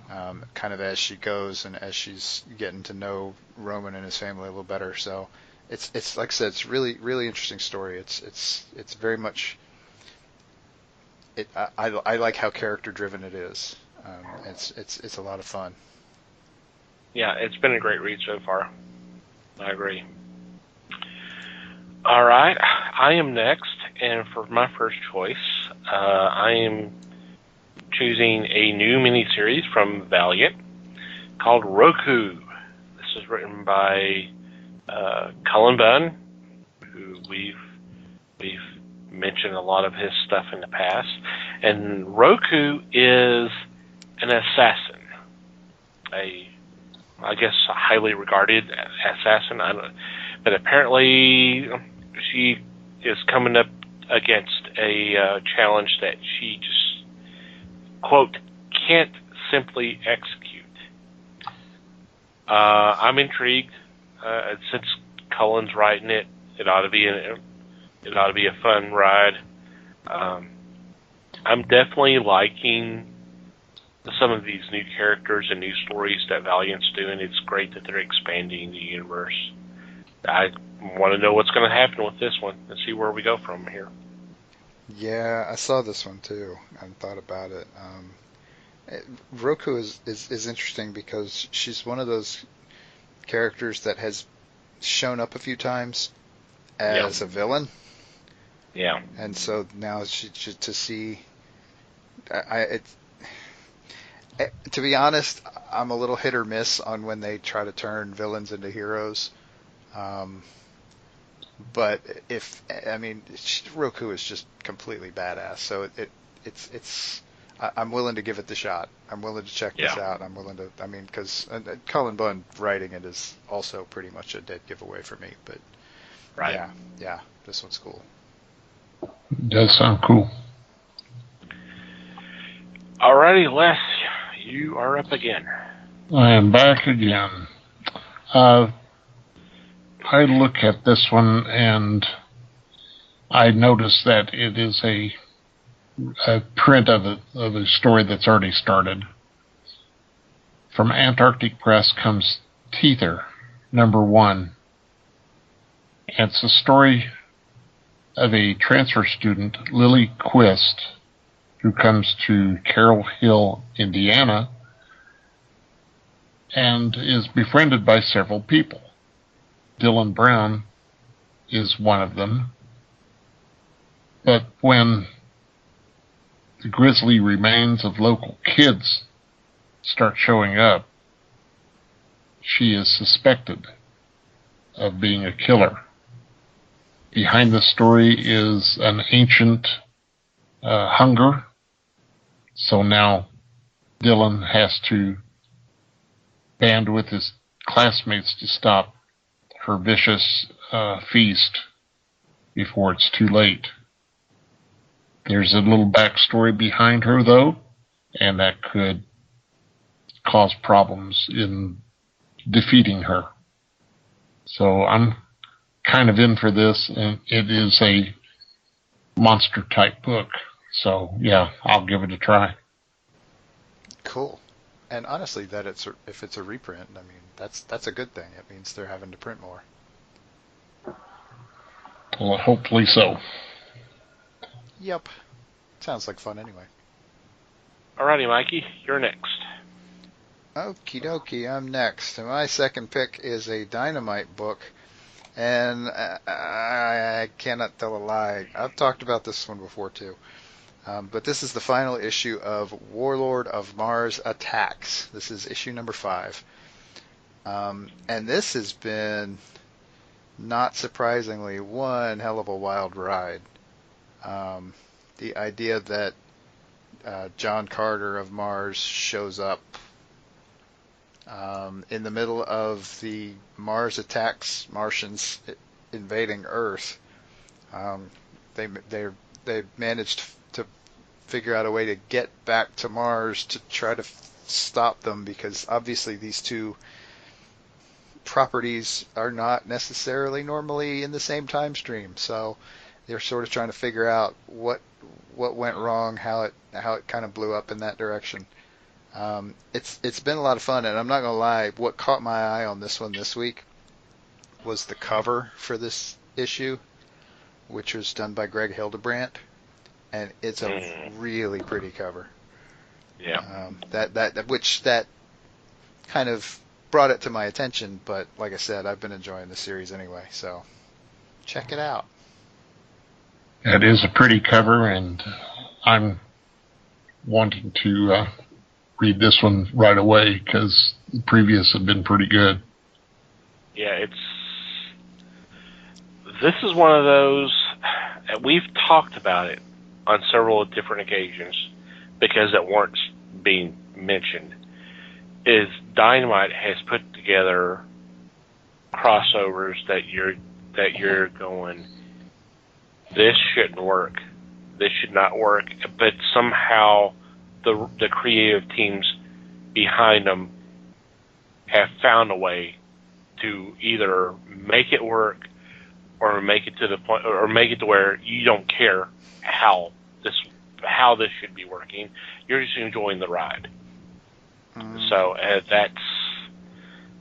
kind of as she goes and as she's getting to know Roman and his family a little better. So it's like I said, it's really really interesting story. It's very much. I like how character-driven it is. It's a lot of fun. Yeah, it's been a great read so far. I agree. All right, I am next, and for my first choice, I am choosing a new miniseries from Valiant called Roku. This is written by Cullen Bunn, who we've mentioned a lot of his stuff in the past, and Roku is an assassin, I guess a highly regarded assassin. But apparently she is coming up against a challenge that she just, quote, can't simply execute. I'm intrigued. Since Cullen's writing it, It ought to be a fun ride. I'm definitely liking some of these new characters and new stories that Valiant's doing. It's great that they're expanding the universe. I want to know what's going to happen with this one and see where we go from here. Yeah, I saw this one too and thought about it. Roku is interesting because she's one of those characters that has shown up a few times as a villain. Yeah. And so now to see, to be honest, I'm a little hit or miss on when they try to turn villains into heroes. But Roku is just completely badass. So I'm willing to give it the shot. I'm willing to check this out. Because Cullen Bunn writing it is also pretty much a dead giveaway for me. But yeah, this one's cool. It does sound cool. Alrighty, Les, you are up again. I am back again. I look at this one and I notice that it is a print of a story that's already started. From Antarctic Press comes Teether, #1. It's a story of a transfer student, Lily Quist, who comes to Carroll Hill, Indiana, and is befriended by several people. Dylan Brown is one of them. But when the grisly remains of local kids start showing up, she is suspected of being a killer. Behind the story is an ancient hunger. So now Dylan has to band with his classmates to stop her vicious feast before it's too late. There's a little backstory behind her, though, and that could cause problems in defeating her. So I'm kind of in for this, and it is a monster-type book. So, yeah, I'll give it a try. Cool. And honestly, if it's a reprint, I mean, that's a good thing. It means they're having to print more. Well, hopefully so. Yep. Sounds like fun anyway. Alrighty, Mikey, you're next. Okie dokie, I'm next. And my second pick is a Dynamite book. And I cannot tell a lie. I've talked about this one before, too. But this is the final issue of Warlord of Mars Attacks. This is issue number 5. And this has been, not surprisingly, one hell of a wild ride. The idea that John Carter of Mars shows up in the middle of the Mars attacks, Martians invading Earth. They managed to figure out a way to get back to Mars to try to stop them, because obviously these two properties are not necessarily normally in the same time stream. So they're sort of trying to figure out what went wrong, how it kind of blew up in that direction. It's been a lot of fun, and I'm not gonna lie, what caught my eye on this one this week was the cover for this issue, which was done by Greg Hildebrandt, and it's a really pretty cover. Yeah. That kind of brought it to my attention, but like I said, I've been enjoying the series anyway, so check it out. That is a pretty cover, and I'm wanting to read this one right away because the previous have been pretty good. Yeah, this is one of those, we've talked about it on several different occasions because it weren't being mentioned, is Dynamite has put together crossovers that you're going, this shouldn't work, this should not work, but somehow the creative teams behind them have found a way to either make it work or make it to the point, or make it to where you don't care how this should be working. You're just enjoying the ride. So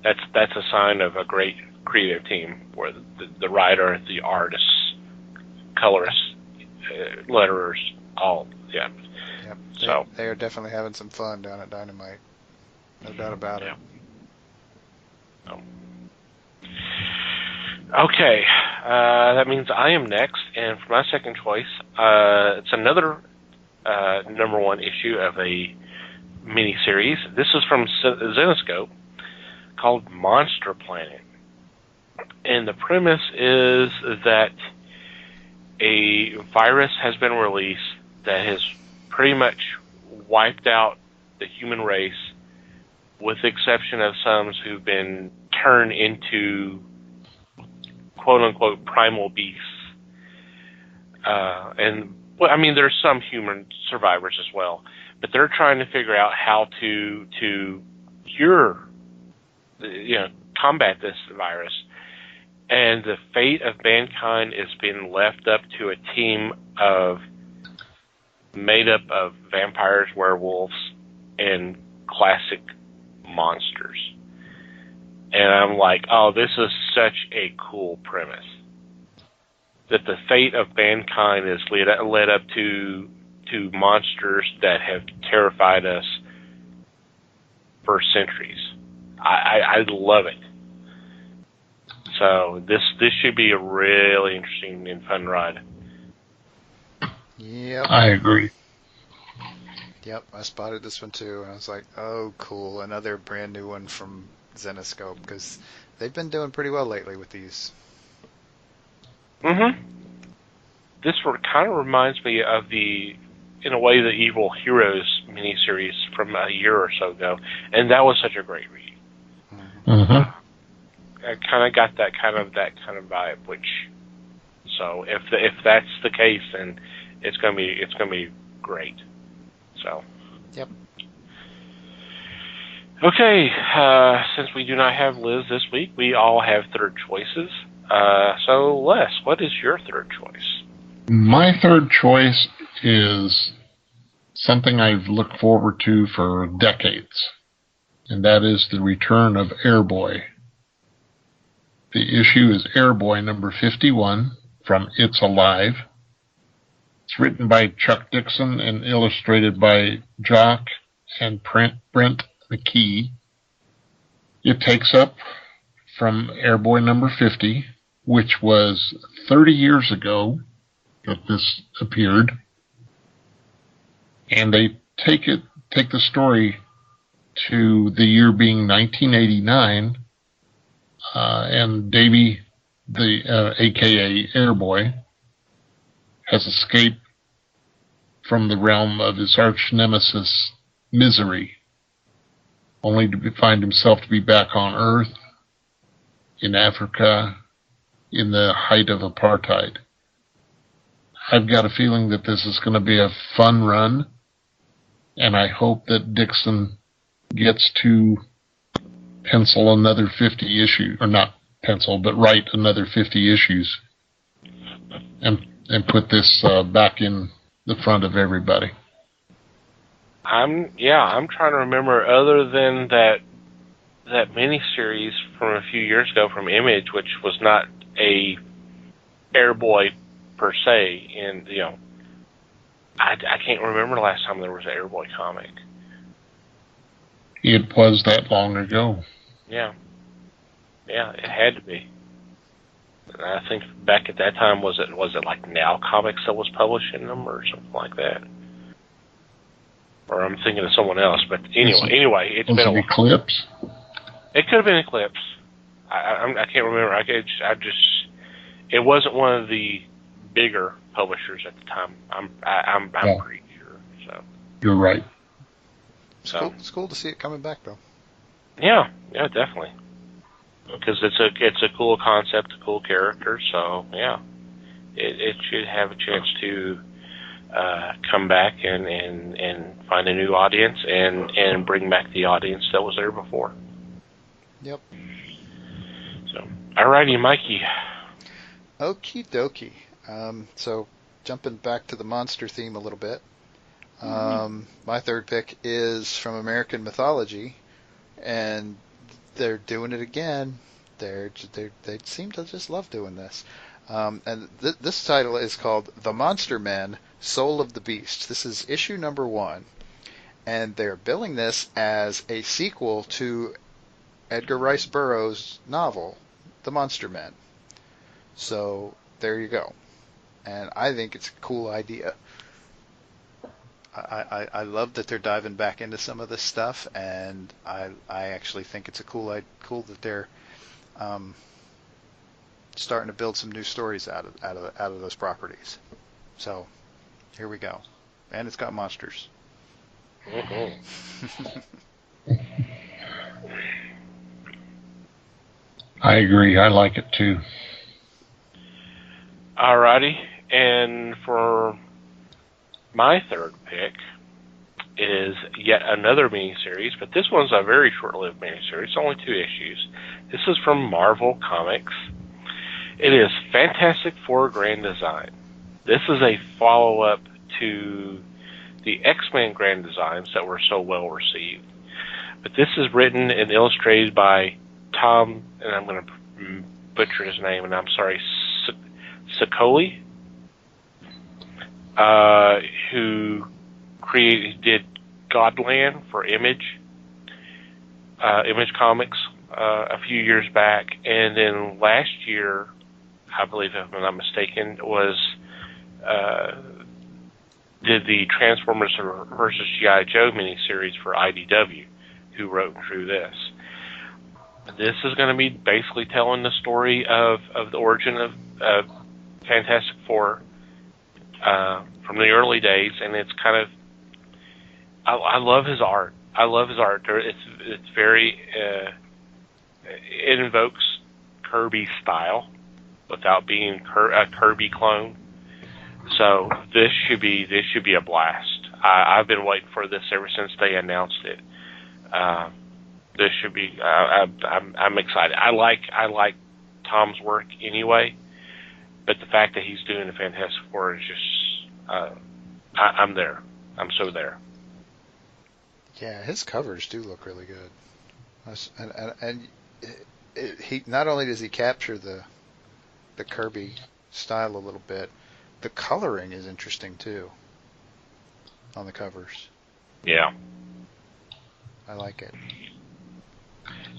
that's a sign of a great creative team, where the writer, the artists, colorists, letterers, all, yeah. Yep. So they are definitely having some fun down at Dynamite. No doubt about it. Okay, that means I am next, and for my second choice, it's another number one issue of a miniseries. This is from Zenescope, called Monster Planet. And the premise is that a virus has been released that has pretty much wiped out the human race, with the exception of some who've been turned into quote-unquote primal beasts. And, well, I mean, there's some human survivors as well, but they're trying to figure out how to cure, combat this virus. And the fate of mankind is being left up to a team made up of vampires, werewolves, and classic monsters. And I'm like, oh, this is such a cool premise. That the fate of mankind is led up to monsters that have terrified us for centuries. I love it. So this should be a really interesting and fun ride. Yep. I agree. Yep, I spotted this one too, and I was like, oh, cool, another brand new one from Zenescope, because they've been doing pretty well lately with these. Mm-hmm. This kind of reminds me of in a way, the Evil Heroes miniseries from a year or so ago, and that was such a great read. Mm-hmm. I kind of got that kind of vibe, so if that's the case, then it's gonna be great. So. Yep. Okay, since we do not have Liz this week, we all have third choices. So, Les, what is your third choice? My third choice is something I've looked forward to for decades, and that is the return of Airboy. The issue is Airboy number 51 from It's Alive. It's written by Chuck Dixon and illustrated by Jock and Brent McKee. It takes up from Airboy number 50, which was 30 years ago that this appeared. And they take the story to the year being 1989, and Davey, aka Airboy, has escaped from the realm of his arch nemesis, Misery, only to find himself to be back on Earth, in Africa, in the height of apartheid. I've got a feeling that this is going to be a fun run, and I hope that Dixon gets to pencil another 50 issues, or not pencil, but write another 50 issues, and put this back in the front of everybody. I'm trying to remember, other than that miniseries from a few years ago from Image, which was not a Airboy per se, and I can't remember the last time there was an Airboy comic. It was that long ago. Yeah, it had to be. And I think back at that time, was it like Now Comics that was publishing them or something like that? Or I'm thinking of someone else, but anyway, it's been a while. Eclipse? It could have been Eclipse. I can't remember. It wasn't one of the bigger publishers at the time. I'm pretty sure. So you're right. It's cool to see it coming back, though. Yeah, definitely. Because it's a cool concept, a cool character. So yeah, it should have a chance to come back and find a new audience and bring back the audience that was there before. Yep. So, alrighty, Mikey. Okie dokie. So jumping back to the monster theme a little bit. My third pick is from American mythology, and they're doing it again. They seem to just love doing this. And this title is called The Monster Men, Soul of the Beast. This is issue number 1, and they're billing this as a sequel to Edgar Rice Burroughs' novel, The Monster Men. So there you go. And I think it's a cool idea. I love that they're diving back into some of this stuff, and I actually think it's cool that they're starting to build some new stories out of those properties. So here we go, and it's got monsters. I agree. I like it too. Alrighty, and for my third pick is yet another miniseries, but this one's a very short-lived miniseries. It's only 2 issues. This is from Marvel Comics. It is Fantastic Four Grand Design. This is a follow-up to the X-Men Grand Designs that were so well received. But this is written and illustrated by Tom, and I'm going to butcher his name, and I'm sorry, Sicoli, who did Godland for Image Comics a few years back, and then last year, I believe if I'm not mistaken, did the Transformers versus G.I. Joe miniseries for IDW, who wrote and drew this. This is going to be basically telling the story of the origin of Fantastic Four from the early days, and it's kind of I love his art. I love his art. It's very it invokes Kirby style without being a Kirby clone. So this should be a blast. I've been waiting for this ever since they announced it. This should be. I'm excited. I like Tom's work anyway, but the fact that he's doing the Fantastic Four is just. I'm there. I'm so there. Yeah, his covers do look really good, and he not only does he capture the Kirby style a little bit, the coloring is interesting too on the covers. Yeah, I like it.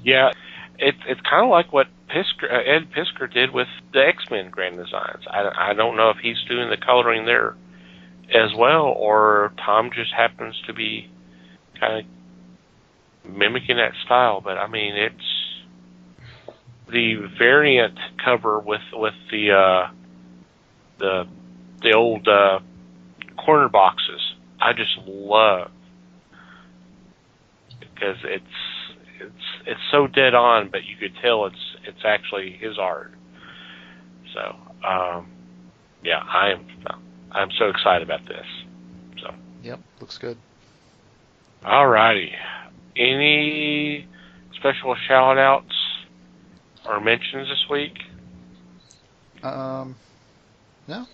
Yeah, it's kind of like what Ed Piskor did with the X-Men Grand Designs. I don't know if he's doing the coloring there as well, or Tom just happens to be kind of mimicking that style. But I mean, it's the variant cover with the old corner boxes. I just love, because it's so dead on, but you could tell it's actually his art. So yeah, I'm so excited about this. So yep, looks good. Alrighty. Any special shout outs or mentions this week? No,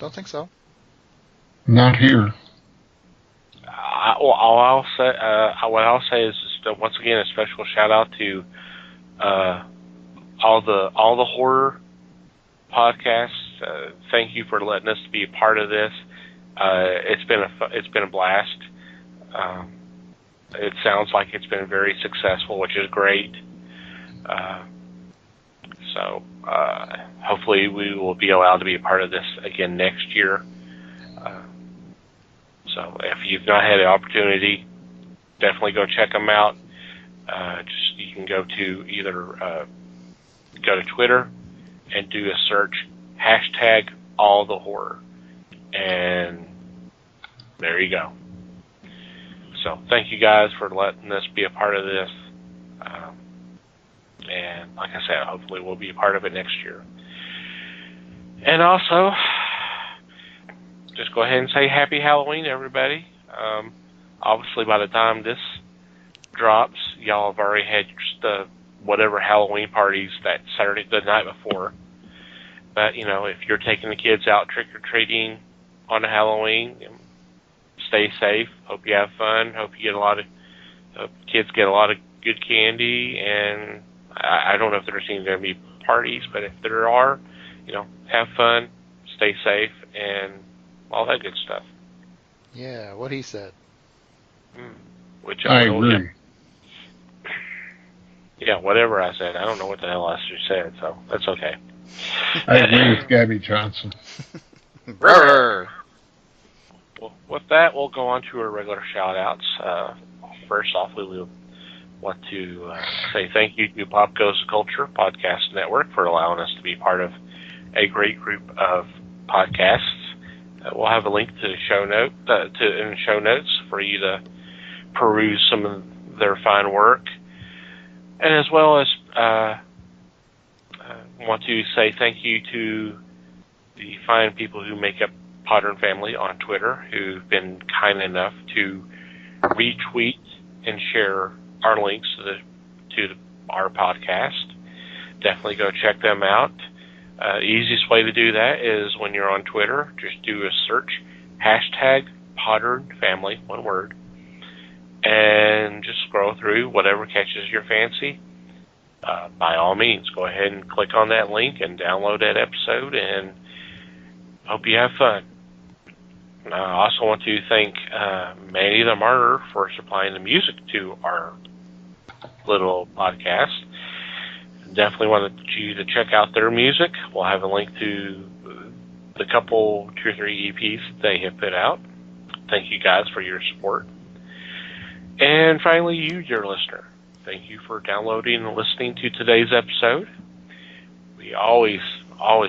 don't think so. Not here. What I'll say is just, once again, a special shout out to all the horror podcasts. Thank you for letting us be a part of this. It's been a blast. It sounds like it's been very successful, which is great. So hopefully we will be allowed to be a part of this again next year. So if you've not had the opportunity, definitely go check them out. You can go to either go to Twitter and do a search #AllTheHorror, and there you go. So thank you guys for letting us be a part of this. And like I said, hopefully we'll be a part of it next year. And also, just go ahead and say Happy Halloween, everybody. Obviously, by the time this drops, y'all have already had the whatever Halloween parties that Saturday, the night before. But, if you're taking the kids out trick-or-treating on Halloween, stay safe. Hope you have fun. Hope you get kids get a lot of good candy. And I don't know if there's even going to be parties, but if there are, have fun, stay safe, and all that good stuff. Yeah, what he said. Which I agree. Yeah, whatever I said. I don't know what the hell else you said, so that's okay. I agree with Gabby Johnson. Brr. Well, with that, we'll go on to our regular shout-outs. First off, we will want to say thank you to Pop Goes Culture Podcast Network for allowing us to be part of a great group of podcasts. We'll have a link to the show notes for you to peruse some of their fine work, and as well as want to say thank you to the fine people who make up Potter and Family on Twitter, who've been kind enough to retweet and share our links to our podcast. Definitely go check them out. Easiest way to do that is when you're on Twitter, just do a search, #PotterandFamily, one word, and just scroll through whatever catches your fancy. By all means, go ahead and click on that link and download that episode, and hope you have fun. And I also want to thank Manny the Martyr for supplying the music to our little podcast. Definitely want you to check out their music. We'll have a link to the 2 or 3 EPs they have put out. Thank you guys for your support. And finally, you, dear listener, thank you for downloading and listening to today's episode. We always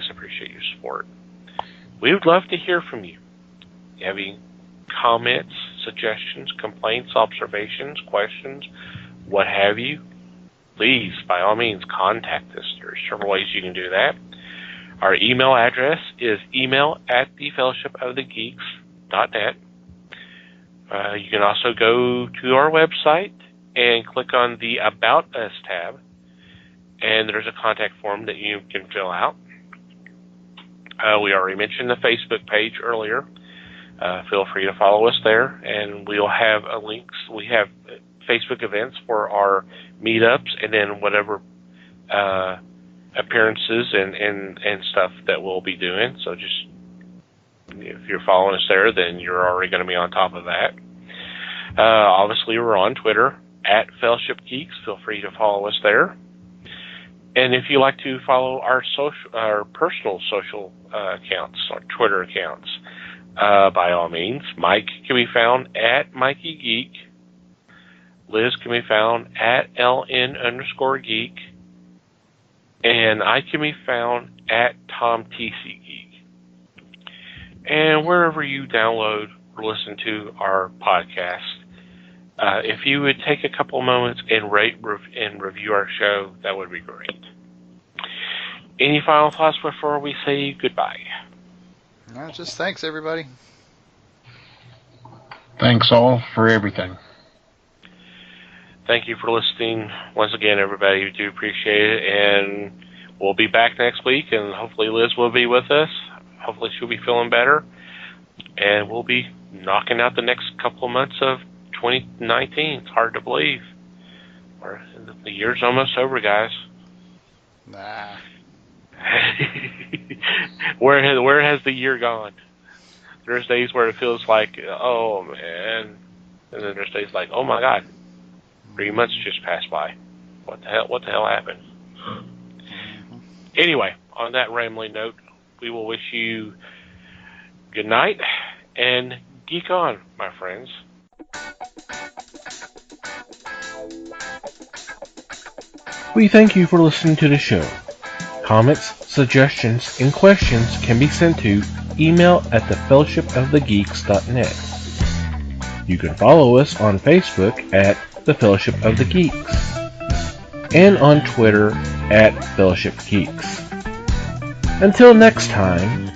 appreciate your support. We would love to hear from you. If you have any comments, suggestions, complaints, observations, questions, what have you, please, by all means, contact us. There are several ways you can do that. Our email address is email@thefellowshipofthegeeks.net. You can also go to our website and click on the About Us tab, and there's a contact form that you can fill out. We already mentioned the Facebook page earlier. Feel free to follow us there, and we'll have links. We have Facebook events for our meetups, and then whatever appearances and stuff that we'll be doing. So just, if you're following us there, then you're already going to be on top of that. Obviously, we're on Twitter @Fellowship Geeks. Feel free to follow us there. And if you like to follow our personal social accounts, our Twitter accounts, by all means, Mike can be found @MikeyGeek. Liz can be found @LN_geek. And I can be found @TomTCGeek. And wherever you download or listen to our podcast, if you would take a couple moments and rate and review our show, that would be great. Any final thoughts before we say goodbye? No, just thanks, everybody. Thanks all for everything. Thank you for listening once again, everybody. We do appreciate it, and we'll be back next week, and hopefully Liz will be with us. Hopefully she'll be feeling better, and we'll be knocking out the next couple of months of 2019. It's hard to believe. The year's almost over, guys. Nah. Where has the year gone? There's days where it feels like, oh man, and then there's days like, oh my God, 3 months just passed by. What the hell happened? Anyway, on that rambling note, we will wish you good night and geek on, my friends. We thank you for listening to the show. Comments, suggestions, and questions can be sent to email@thefellowshipofthegeeks.net. You can follow us on Facebook @thefellowshipofthegeeks and on Twitter @fellowshipgeeks. Until next time,